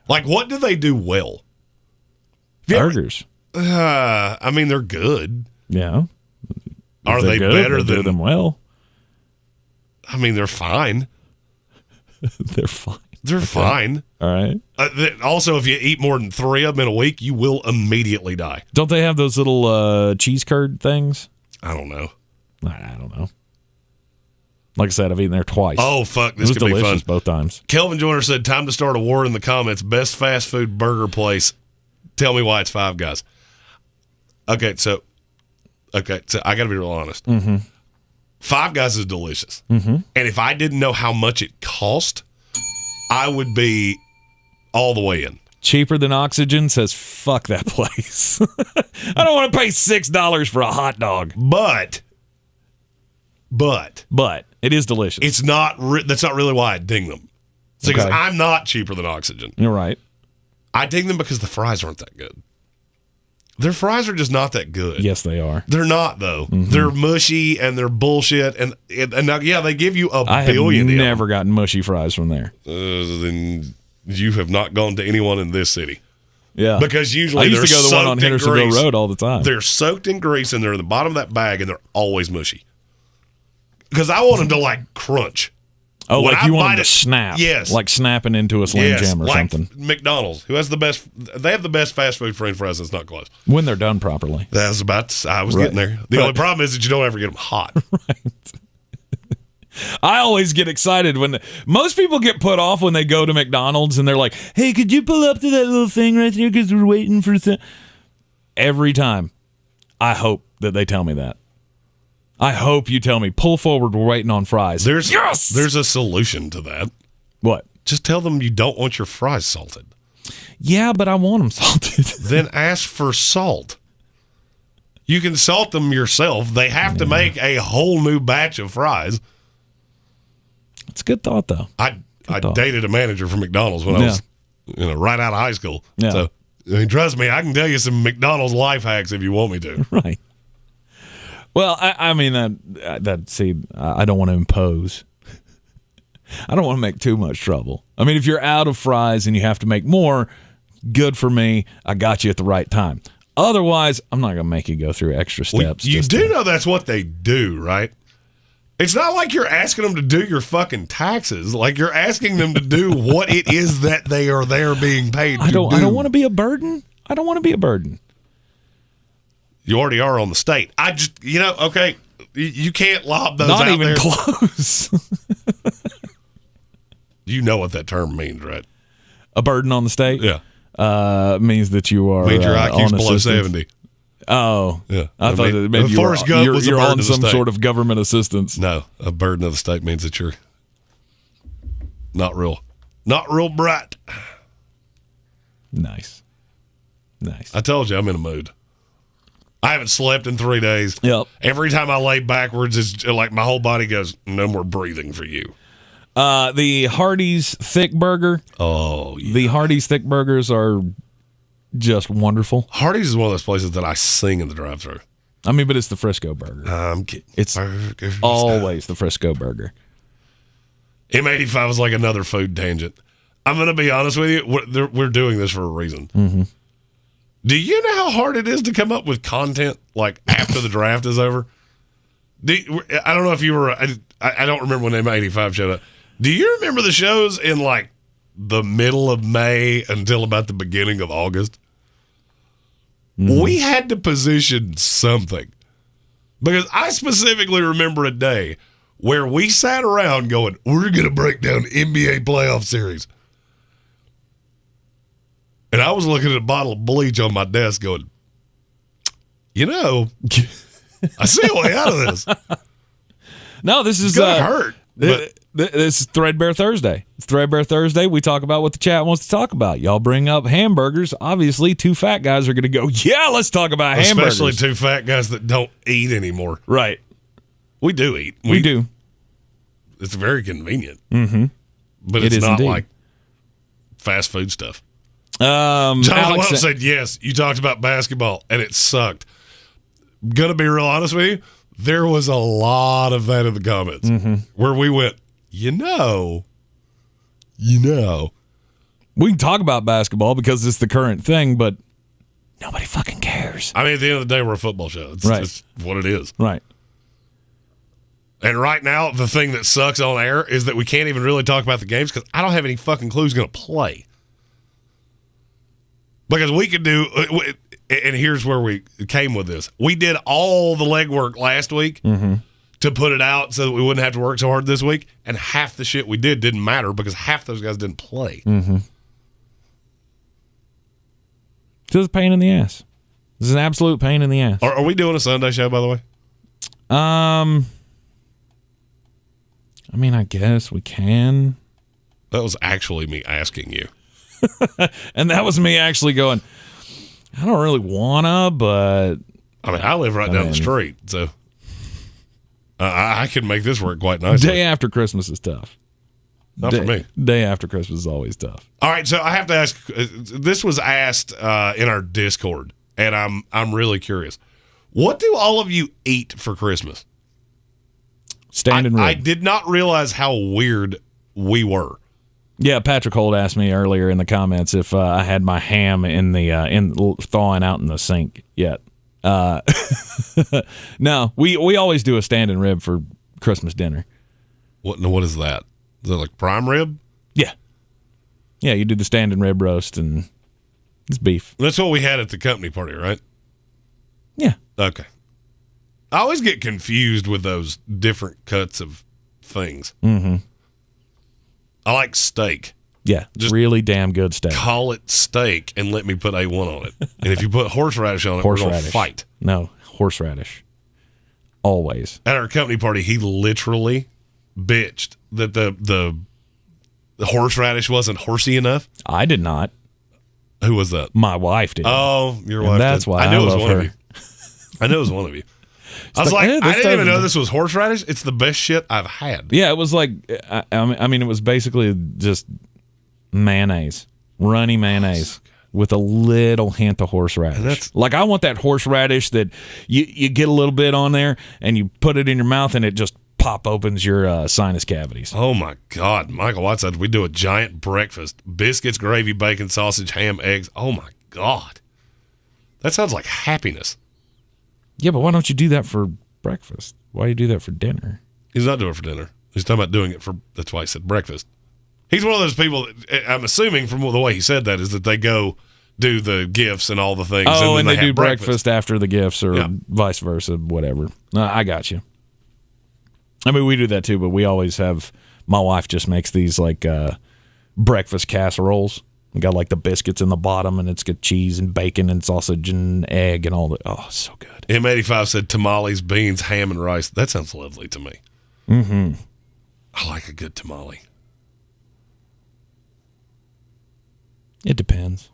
Like, what do they do well? Burgers. I mean, they're good. Yeah. Are they good, better they do than them well? I mean, they're fine. They're fine. They're fine. All right. Also, if you eat more than 3 of them in a week, you will immediately die. Don't they have those little cheese curd things? I don't know. I don't know. Like I said, I've eaten there twice. Oh, fuck. This it was could be fun. delicious both times. Kelvin Joyner said, time to start a war in the comments. Best fast food burger place. Tell me why it's Five Guys. Okay, so I got to be real honest. Five Guys is delicious. And if I didn't know how much it cost, I would be all the way in. Cheaper than Oxygen says, fuck that place. I don't want to pay $6 for a hot dog. But it is delicious. it's not. That's not really why I ding them. Because I'm not cheaper than Oxygen. You're right. I ding them because the fries aren't that good. Their fries are just not that good. Yes, they are. They're not, though. They're mushy and they're bullshit. And now, yeah, they give you a billion. I have never gotten mushy fries from there. Then you have not gone to anyone in this city. Yeah. Because usually I used to go to the one on Hendersonville grease. Road all the time. They're soaked in grease and they're in the bottom of that bag and they're always mushy. Because I want them to, like, crunch. Oh, when like I you want bite them to it, snap. Yes. Like snapping into a Slim Jim or like something. McDonald's, who has the best, they have the best fast food french fries that's not close. When they're done properly. I was getting there. The only problem is that you don't ever get them hot. Right. I always get excited when most people get put off when they go to McDonald's and they're like, hey, could you pull up to that little thing right there because we're waiting for every time. I hope that they tell me that. I hope you tell me, pull forward, we're waiting on fries. There's a solution to that. What? Just tell them you don't want your fries salted. Yeah, but I want them salted. Then ask for salt. You can salt them yourself. They have to make a whole new batch of fries. It's a good thought, though. I dated a manager from McDonald's when I was right out of high school. Yeah. So, I mean, trust me, I can tell you some McDonald's life hacks if you want me to. Right. Well, I mean, I don't want to impose. I don't want to make too much trouble. I mean, if you're out of fries and you have to make more, good for me. I got you at the right time. Otherwise, I'm not going to make you go through extra steps. You do know that's what they do, right? It's not like you're asking them to do your fucking taxes. Like you're asking them to do what it is that they're being paid to do. I don't want to be a burden. I don't want to be a burden. You already are on the state. I just, okay, you can't lob those out there. Not even close. You know what that term means, right? A burden on the state? Yeah. Means that you are means your IQ's below assistance. 70. Oh. Yeah. I thought it meant you're on some sort of government assistance. No, a burden of the state means that you're not real bright. Nice. I told you I'm in a mood. I haven't slept in 3 days. Yep. Every time I lay backwards, it's like my whole body goes, no more breathing for you. The Hardee's Thick Burger. Oh, yeah. The Hardee's Thick Burgers are just wonderful. Hardee's is one of those places that I sing in the drive-thru. I mean, but it's the Frisco burger. I'm kidding. It's always the Frisco burger. M85 is like another food tangent. I'm going to be honest with you. We're doing this for a reason. Mm-hmm. Do you know how hard it is to come up with content like after the draft is over? I don't know if you were. I don't remember when M85 showed up. Do you remember the shows in like the middle of May until about the beginning of August? Mm. We had to position something because I specifically remember a day where we sat around going, "We're going to break down NBA playoff series." And I was looking at a bottle of bleach on my desk going, I see a way out of this. No, this is it's gonna hurt. This is Threadbare Thursday. It's Threadbare Thursday. We talk about what the chat wants to talk about. Y'all bring up hamburgers. Obviously, two fat guys are going to go, yeah, let's talk about hamburgers. Especially two fat guys that don't eat anymore. Right. We do eat. We do. It's very convenient. Mm-hmm. But it's not like fast food stuff. John Wells said, yes, you talked about basketball, and it sucked. Gonna be real honest with you, there was a lot of that in the comments where we went, you know. We can talk about basketball because it's the current thing, but nobody fucking cares. I mean, at the end of the day, we're a football show. It's just what it is. Right. And right now, the thing that sucks on air is that we can't even really talk about the games because I don't have any fucking clue who's going to play. Because we could do, and here's where we came with this. We did all the legwork last week to put it out so that we wouldn't have to work so hard this week, and half the shit we did didn't matter because half those guys didn't play. Just a pain in the ass. This is an absolute pain in the ass. Are we doing a Sunday show, by the way? I mean, I guess we can. That was actually me asking you. And that was me actually going, I don't really wanna, but I mean, I live right down the street, so I can make this work quite nicely. Day after Christmas is tough. Not for me. Day after Christmas is always tough. All right, so I have to ask. This was asked in our Discord, and I'm really curious. What do all of you eat for Christmas? Standing rib. I did not realize how weird we were. Yeah, Patrick Holt asked me earlier in the comments if I had my ham in the thawing out in the sink yet. No, we always do a standing rib for Christmas dinner. What is that? Is that like prime rib? Yeah, you do the standing rib roast and it's beef. That's what we had at the company party, right? Yeah. Okay. I always get confused with those different cuts of things. I like steak. Yeah, just really damn good steak. Call it steak and let me put A1 on it. And if you put horseradish on it, we're going to fight. No, horseradish. Always. At our company party, he literally bitched that the horseradish wasn't horsey enough. I did not. Who was that? My wife did. Oh, your wife that's did. why I knew I it was love one her. of you. I knew it was one of you. I was like, I didn't even know this was horseradish. It's the best shit I've had. Yeah, it was like, I mean, it was basically just mayonnaise, runny mayonnaise with a little hint of horseradish. Like, I want that horseradish that you get a little bit on there and you put it in your mouth and it just pop opens your sinus cavities. Oh, my God. Michael White said we do a giant breakfast. Biscuits, gravy, bacon, sausage, ham, eggs. Oh, my God. That sounds like happiness. Yeah, but why don't you do that for breakfast? Why do you do that for dinner? He's not doing it for dinner. He's talking about doing it for, that's why he said breakfast. He's one of those people, I'm assuming from the way he said that, is that they go do the gifts and all the things. Oh, and then they do breakfast after the gifts or vice versa, whatever. I got you. I mean, we do that too, but we always have, my wife just makes these like breakfast casseroles. We got like the biscuits in the bottom, and it's got cheese and bacon and sausage and egg and all that. Oh, so good. M85 said tamales, beans, ham, and rice. That sounds lovely to me. Mm-hmm. I like a good tamale. It depends.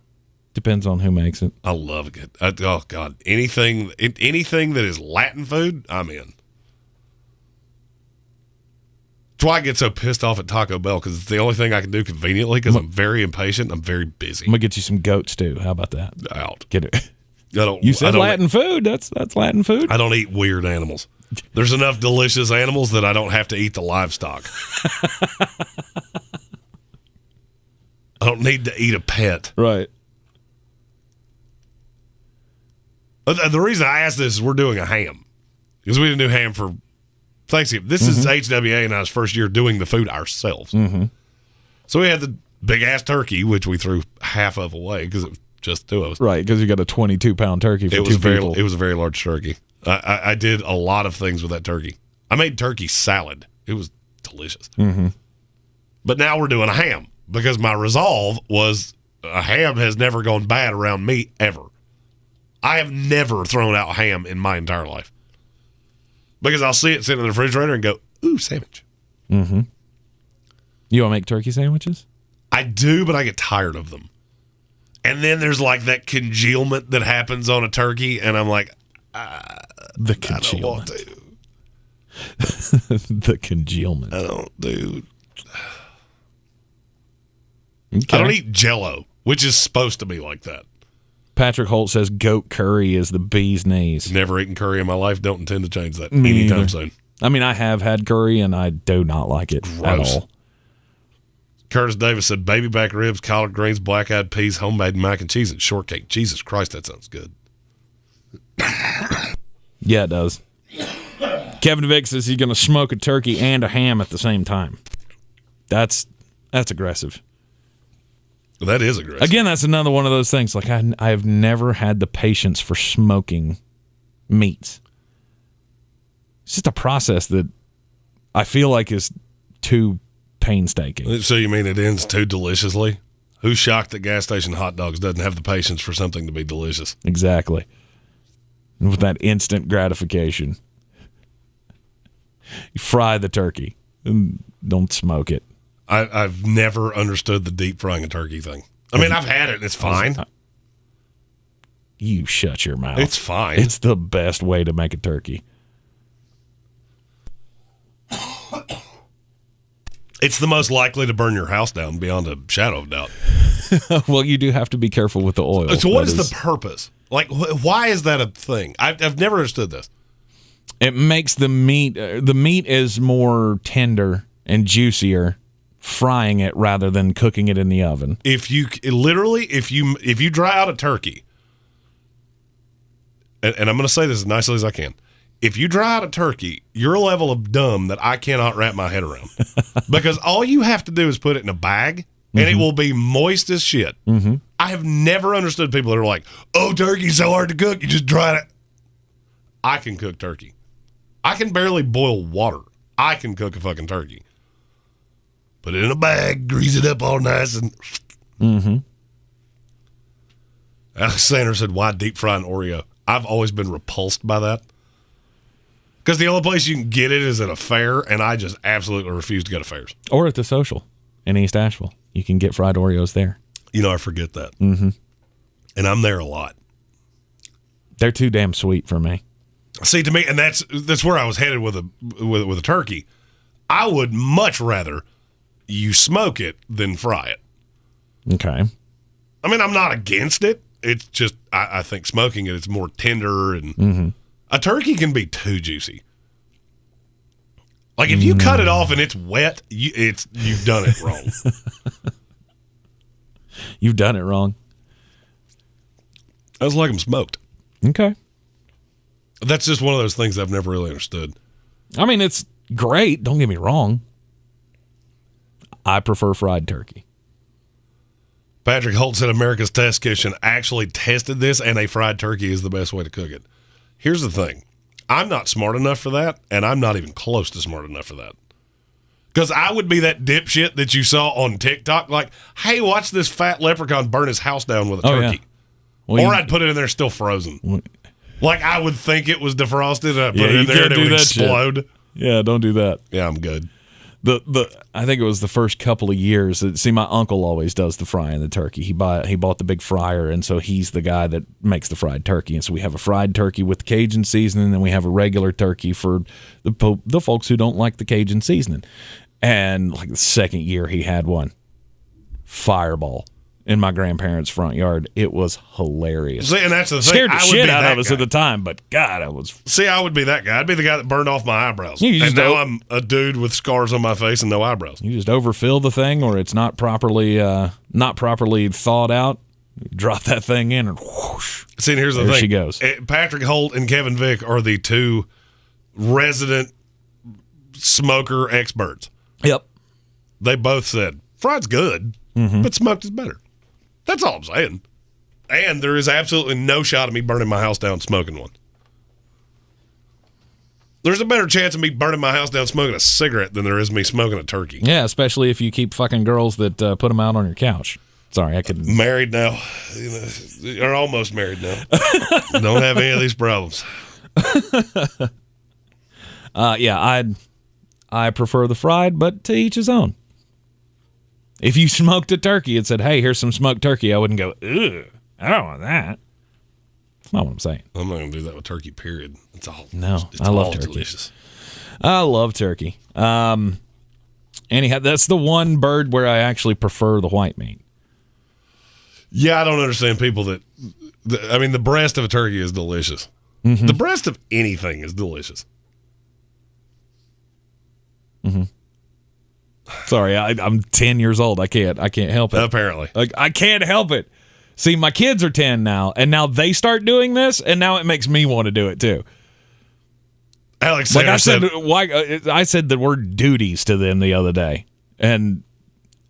Depends on who makes it. I love a good. Oh God, anything that is Latin food, I'm in. That's why I get so pissed off at Taco Bell, because it's the only thing I can do conveniently, because I'm very impatient. I'm very busy. I'm gonna get you some goat stew. How about that? Out. Get it. You said Latin food. That's Latin food. I don't eat weird animals. There's enough delicious animals that I don't have to eat the livestock. I don't need to eat a pet. Right. The reason I asked this is we're doing a ham, because we didn't do ham for Thanksgiving. This is HWA and I's first year doing the food ourselves. Mm-hmm. So we had the big-ass turkey, which we threw half of away because it was just two of us. Right, because you got a 22-pound turkey for two people. It was a very large turkey. I did a lot of things with that turkey. I made turkey salad. It was delicious. Mm-hmm. But now we're doing a ham, because my resolve was a ham has never gone bad around me, ever. I have never thrown out ham in my entire life. Because I'll see it sitting in the refrigerator and go, ooh, sandwich. Mm-hmm. You want to make turkey sandwiches? I do, but I get tired of them. And then there's like that congealment that happens on a turkey, and I'm like, the congealment. I don't want to. The congealment. I don't, dude. Okay. I don't eat Jell-O, which is supposed to be like that. Patrick Holt says goat curry is the bee's knees. Never eaten curry in my life. Don't intend to change that Me anytime either. soon. I mean, I have had curry, and I do not like it at all. Curtis Davis said baby back ribs, collard greens, black-eyed peas, homemade mac and cheese, and shortcake. Jesus Christ, that sounds good. Yeah, it does. Kevin Vick says he's going to smoke a turkey and a ham at the same time. That's aggressive. That is aggressive. Again, that's another one of those things. Like, I have never had the patience for smoking meats. It's just a process that I feel like is too painstaking. So you mean it ends too deliciously? Who's shocked that gas station hot dogs doesn't have the patience for something to be delicious? Exactly. And with that instant gratification. You fry the turkey and don't smoke it. I've never understood the deep frying a turkey thing. I mean, I've had it, and it's fine. You shut your mouth. It's fine. It's the best way to make a turkey. It's the most likely to burn your house down beyond a shadow of doubt. Well, you do have to be careful with the oil. So what is the purpose? Like, why is that a thing? I've never understood this. It makes the meat is more tender and juicier frying it rather than cooking it in the oven. If you dry out a turkey, and I'm going to say this as nicely as I can, if you dry out a turkey, you're a level of dumb that I cannot wrap my head around. Because all you have to do is put it in a bag, and it will be moist as shit. Mm-hmm. I have never understood people that are like, oh, turkey's so hard to cook, you just dry it. I can cook turkey. I can barely boil water. I can cook a fucking turkey. Put it in a bag, grease it up all nice, and... Mm-hmm. Alexander said, why deep fry an Oreo? I've always been repulsed by that. Because the only place you can get it is at a fair, and I just absolutely refuse to go to fairs. Or at the Social in East Asheville. You can get fried Oreos there. You know, I forget that. Mm-hmm. And I'm there a lot. They're too damn sweet for me. See, to me, and that's where I was headed with a turkey. I would much rather you smoke it than fry it. Okay. I mean, I'm not against it. It's just I think smoking it, it's more tender, and a turkey can be too juicy. Like if you cut it off and it's wet, you've done it wrong. You've done it wrong. I just like them smoked. Okay. That's just one of those things I've never really understood. I mean, it's great. Don't get me wrong. I prefer fried turkey. Patrick Holt said America's Test Kitchen actually tested this, and a fried turkey is the best way to cook it. Here's the thing. I'm not smart enough for that, and I'm not even close to smart enough for that. Because I would be that dipshit that you saw on TikTok, like, hey, watch this fat leprechaun burn his house down with a turkey. Yeah. Well, or I'd put it in there still frozen. Like, I would think it was defrosted, and I'd put it in there and it would explode. Shit. Yeah, don't do that. Yeah, I'm good. I think it was the first couple of years. See, my uncle always does the frying the turkey. He bought the big fryer, and so he's the guy that makes the fried turkey. And so we have a fried turkey with Cajun seasoning, and then we have a regular turkey for the folks who don't like the Cajun seasoning. And like the second year he had one, fireball, in my grandparents' front yard. It was hilarious. See, and that's the thing. Scared the shit out of us at the time, but God, I was. See, I would be that guy. I'd be the guy that burned off my eyebrows. And now I'm a dude with scars on my face and no eyebrows. You just overfill the thing, or it's not properly thawed out. You drop that thing in, and whoosh. See, and here's the thing. There she goes. Patrick Holt and Kevin Vick are the two resident smoker experts. Yep. They both said fried's good, but smoked is better. That's all I'm saying. And there is absolutely no shot of me burning my house down smoking one. There's a better chance of me burning my house down smoking a cigarette than there is me smoking a turkey. Yeah, especially if you keep fucking girls that put them out on your couch. Sorry, I couldn't. Married now. Or almost married now. Don't have any of these problems. Yeah, I prefer the fried, but to each his own. If you smoked a turkey and said, hey, here's some smoked turkey, I wouldn't go, ugh, I don't want that. That's not what I'm saying. I'm not going to do that with turkey, period. It's all, no, it's I love all turkey. Delicious. I love turkey. Anyhow, that's the one bird where I actually prefer the white meat. Yeah, I don't understand people that, the breast of a turkey is delicious. Mm-hmm. The breast of anything is delicious. Mm-hmm. Sorry, I'm 10 years old. I can't help it. Apparently. I can't help it. See, my kids are 10 now, and now they start doing this, and now it makes me want to do it too. Alex like Sanders I said the word duties to them the other day, and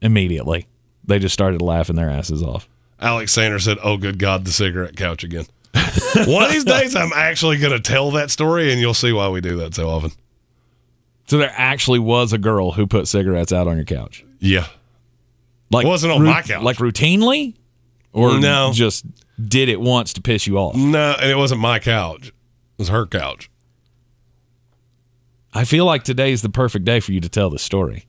immediately they just started laughing their asses off. Alex Sanders said, oh, good God, the cigarette couch again. One of these days, I'm actually going to tell that story, and you'll see why we do that so often. So there actually was a girl who put cigarettes out on your couch? Yeah. Like, it wasn't on my couch. Like routinely? Or no. Just did it once to piss you off? No, and it wasn't my couch. It was her couch. I feel like today's the perfect day for you to tell this story.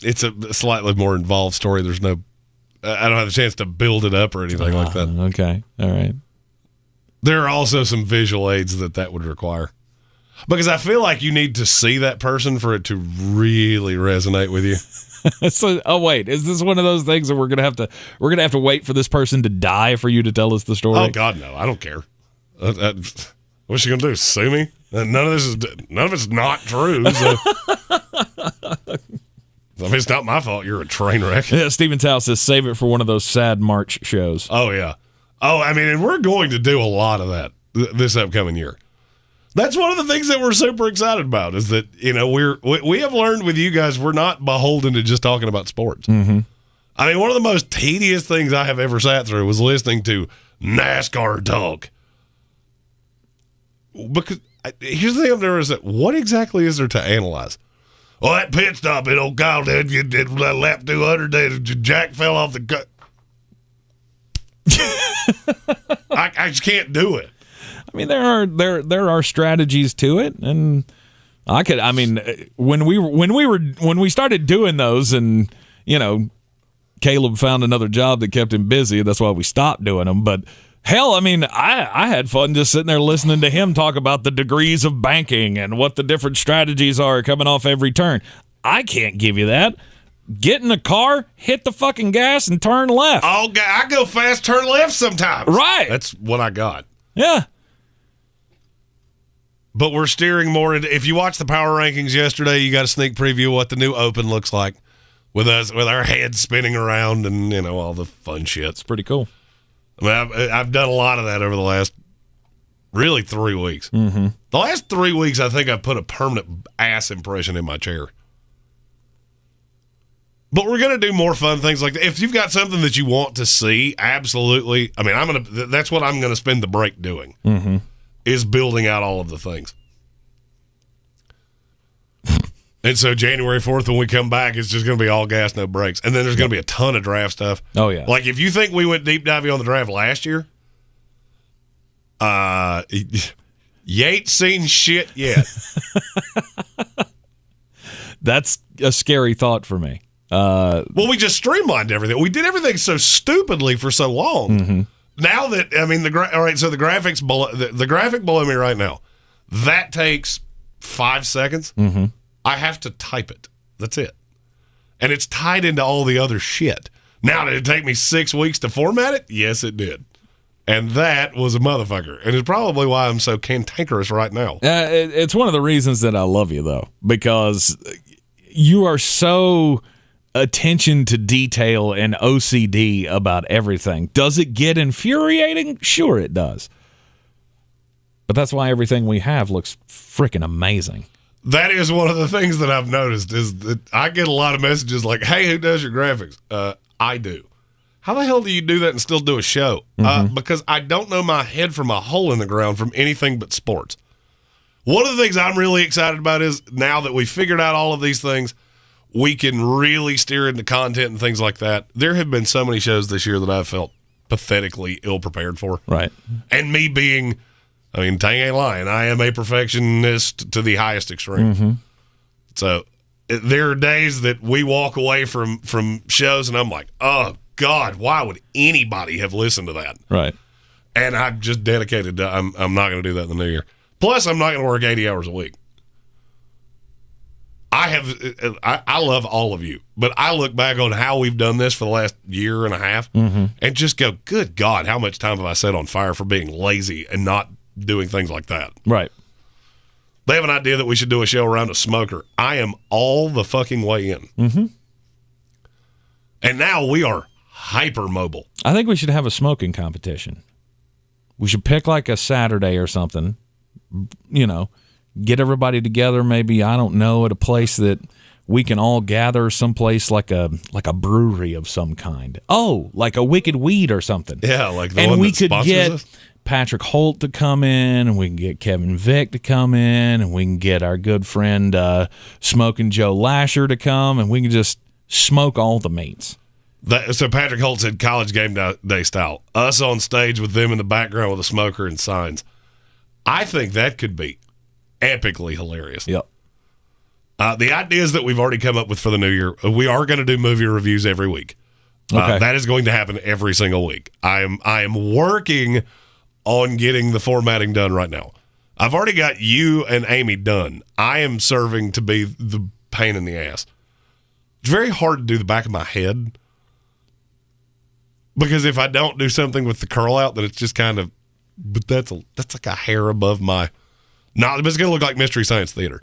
It's a slightly more involved story. There's no... I don't have a chance to build it up or anything like that. Okay. All right. There are also some visual aids that would require. Because I feel like you need to see that person for it to really resonate with you. So, wait, is this one of those things that we're gonna have to wait for this person to die for you to tell us the story? Oh God, no! I don't care. What's she gonna do? Sue me? None of it's not true. So. It's not my fault. You're a train wreck. Yeah, Stephen Tao says save it for one of those sad March shows. Oh yeah. Oh, and we're going to do a lot of that this upcoming year. That's one of the things that we're super excited about is that, we have learned with you guys, we're not beholden to just talking about sports. Mm-hmm. One of the most tedious things I have ever sat through was listening to NASCAR talk. Because here's the thing I've never said, what exactly is there to analyze? Well, that pit stop in old Kyle did lap 200, Jack fell off the cut. I just can't do it. There are strategies to it, and when we started doing those, and Caleb found another job that kept him busy. That's why we stopped doing them. But hell, I had fun just sitting there listening to him talk about the degrees of banking and what the different strategies are coming off every turn. I can't give you that. Get in the car, hit the fucking gas, and turn left. Oh, I go fast, turn left sometimes. Right. That's what I got. Yeah. But we're steering more into, if you watch the power rankings yesterday, you got a sneak preview of what the new Open looks like with our heads spinning around and, all the fun shit. It's pretty cool. I've done a lot of that over the last Really 3 weeks. Mm-hmm. The last 3 weeks, I think I've put a permanent ass impression in my chair. But we're going to do more fun things like that. If you've got something that you want to see, absolutely. I mean, that's what I'm going to spend the break doing, is building out all of the things. And so January 4th, when we come back, it's just going to be all gas, no brakes. And then there's going to be a ton of draft stuff. Oh, yeah. Like, if you think we went deep diving on the draft last year, you ain't seen shit yet. That's a scary thought for me. Well, we just streamlined everything. We did everything so stupidly for so long. Mm-hmm. Now that, I mean, all right, so the graphics below, the graphic below me right now, that takes 5 seconds. Mm-hmm. I have to type it. That's it. And it's tied into all the other shit. Now, did it take me 6 weeks to format it? Yes, it did. And that was a motherfucker. And it's probably why I'm so cantankerous right now. It's one of the reasons that I love you, though, because you are so attention to detail and OCD about everything. Does it get infuriating? Sure it does. But that's why everything we have looks freaking amazing. That is one of the things that I've noticed is that I get a lot of messages like, hey, who does your graphics? I do. How the hell do you do that and still do a show? Because I don't know my head from a hole in the ground from anything but sports. One of the things I'm really excited about is now that we've figured out all of these things, we can really steer into content and things like that. There have been so many shows this year that I've felt pathetically ill-prepared for. Right. And me being, I mean, Tang ain't lying. I am a perfectionist to the highest extreme. Mm-hmm. So there are days that we walk away from shows and I'm like, oh, God, why would anybody have listened to that? Right. And I'm just dedicated to, I'm not going to do that in the new year. Plus, I'm not going to work 80 hours a week. I love all of you, but I look back on how we've done this for the last year and a half and just go, good God, how much time have I set on fire for being lazy and not doing things like that? Right. They have an idea that we should do a show around a smoker. I am all the fucking way in. Mm-hmm. And now we are hyper mobile. I think we should have a smoking competition. We should pick like a Saturday or something, you know, get everybody together, maybe, I don't know, at a place that we can all gather someplace like a brewery of some kind. Oh, like a Wicked Weed or something. Yeah, like the and one we that could sponsors get us. Patrick Holt to come in, and we can get Kevin Vick to come in, and we can get our good friend Smoking Joe Lasher to come, and we can just smoke all the meats. So Patrick Holt said College Game Day style. Us on stage with them in the background with a smoker and signs. I think that could be epically hilarious. Yep. The ideas that we've already come up with for the new year, we are going to do movie reviews every week. Okay. That is going to happen every single week. I am working on getting the formatting done right now. I've already got you and Amy done. I am serving to be the pain in the ass. It's very hard to do the back of my head because if I don't do something with the curl out, then it's just kind of, but that's like a hair above my. No, it's going to look like Mystery Science Theater.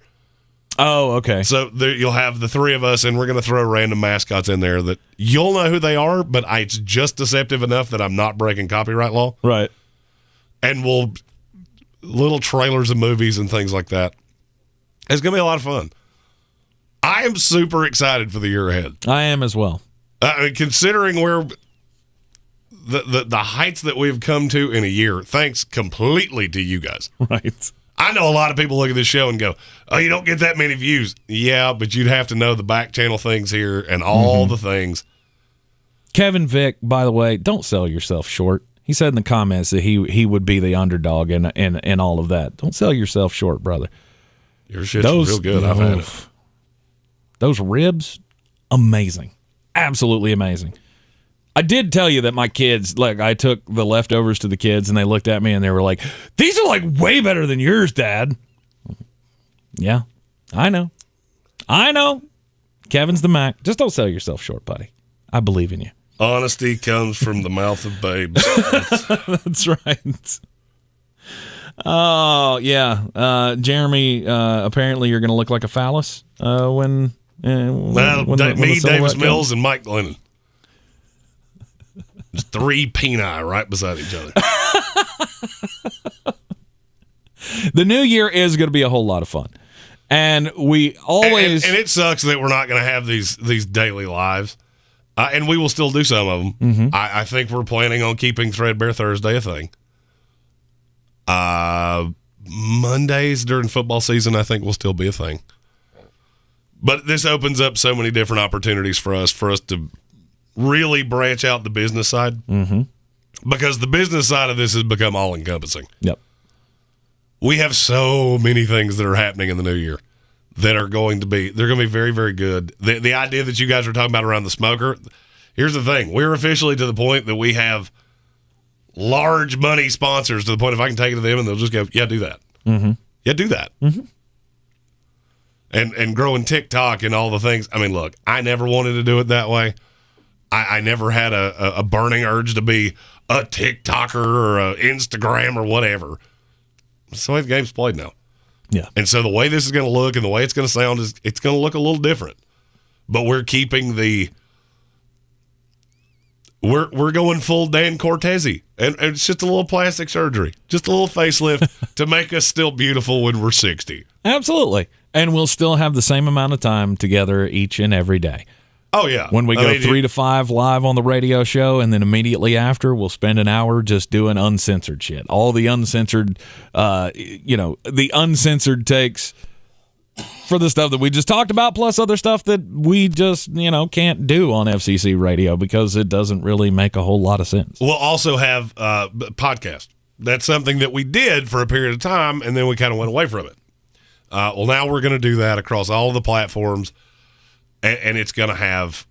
Oh, okay. So you'll have the three of us, and we're going to throw random mascots in there that you'll know who they are, but it's just deceptive enough that I'm not breaking copyright law. Right. And we'll little trailers of movies and things like that. It's going to be a lot of fun. I am super excited for the year ahead. I am as well. I mean, considering where the heights that we've come to in a year, thanks completely to you guys. Right. I know a lot of people look at this show and go, oh, you don't get that many views. Yeah, but you'd have to know the back channel things here and all the things. Kevin Vick, by the way, don't sell yourself short. He said in the comments that he would be the underdog in all of that. Don't sell yourself short, brother. Your shit's real good. I've had it. Those ribs, amazing. Absolutely amazing. I did tell you that my kids, like, I took the leftovers to the kids, and they looked at me, and they were like, these are, like, way better than yours, Dad. Yeah, I know. Kevin's the Mac. Just don't sell yourself short, buddy. I believe in you. Honesty comes from the mouth of babes. That's right. Oh, yeah. Jeremy, apparently you're going to look like a phallus when Davis Mills, and Mike Glennon. There's 3 peni right beside each other. The new year is going to be a whole lot of fun. And we always... And it sucks that we're not going to have these daily lives. And we will still do some of them. Mm-hmm. I think we're planning on keeping Threadbare Thursday a thing. Mondays during football season, I think, will still be a thing. But this opens up so many different opportunities for us to really branch out the business side. Mm-hmm. Because the business side of this has become all-encompassing. Yep. We have so many things that are happening in the new year that are going to be very, very good. The idea that you guys are talking about around the smoker, here's the thing. We're officially to the point that we have large money sponsors to the point if I can take it to them and they'll just go, yeah, do that. Mm-hmm. Yeah, do that. Mm-hmm. And growing TikTok and all the things. I mean, look, I never wanted to do it that way. I never had a burning urge to be a TikToker or an Instagram or whatever. That's the way the game's played now. Yeah. And so the way this is going to look and the way it's going to sound is it's going to look a little different. But we're keeping we're going full Dan Cortese. And it's just a little plastic surgery, just a little facelift to make us still beautiful when we're 60. Absolutely. And we'll still have the same amount of time together each and every day. Oh, yeah. When we go 3 to 5 live on the radio show, and then immediately after, we'll spend an hour just doing uncensored shit. All the uncensored, the uncensored takes for the stuff that we just talked about, plus other stuff that we just, can't do on FCC radio because it doesn't really make a whole lot of sense. We'll also have podcast. That's something that we did for a period of time, and then we kind of went away from it. Well, now we're going to do that across all of the platforms. And it's going to have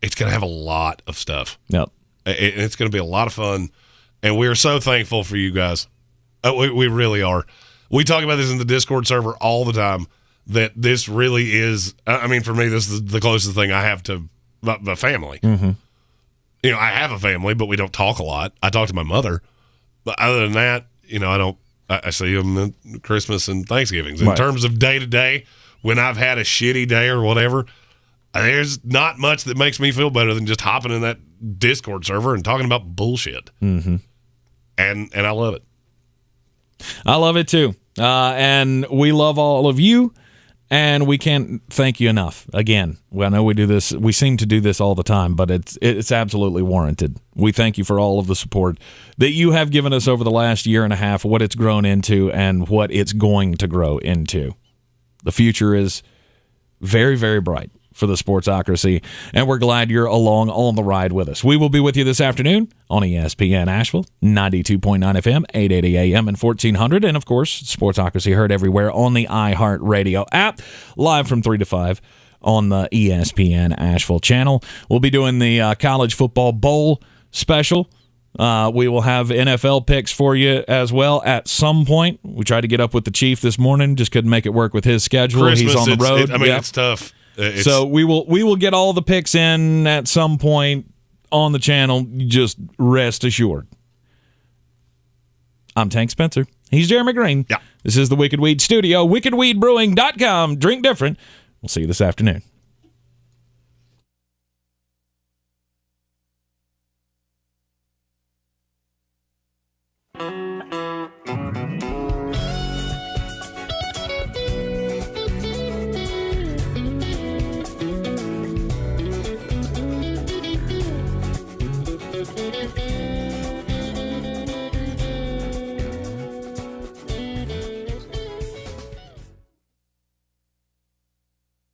a lot of stuff. Yep. It's going to be a lot of fun. And we're so thankful for you guys. We really are. We talk about this in the Discord server all the time, that this really is, for me, this is the closest thing I have to the family. Mm-hmm. I have a family, but we don't talk a lot. I talk to my mother. But other than that, I see them at Christmas and Thanksgivings. In terms of day-to-day, when I've had a shitty day or whatever, there's not much that makes me feel better than just hopping in that Discord server and talking about bullshit. Mm-hmm. And I love it. I love it too. And we love all of you, and we can't thank you enough. Again, I know we do this. We seem to do this all the time, but it's absolutely warranted. We thank you for all of the support that you have given us over the last year and a half, what it's grown into and what it's going to grow into. The future is very, very bright for the Sportsocracy, and we're glad you're along on the ride with us. We will be with you this afternoon on ESPN Asheville, 92.9 FM, 880 AM, and 1400, and of course, Sportsocracy heard everywhere on the iHeartRadio app, live from 3 to 5 on the ESPN Asheville channel. We'll be doing the College Football Bowl special. We will have NFL picks for you as well at some point. We tried to get up with the Chief this morning, just couldn't make it work with his schedule. Christmas, he's on the road. It's tough. So we will get all the picks in at some point on the channel. Just rest assured. I'm Tank Spencer. He's Jeremy Greene. Yeah. This is the Wicked Weed Studio. WickedWeedBrewing.com. Drink different. We'll see you this afternoon.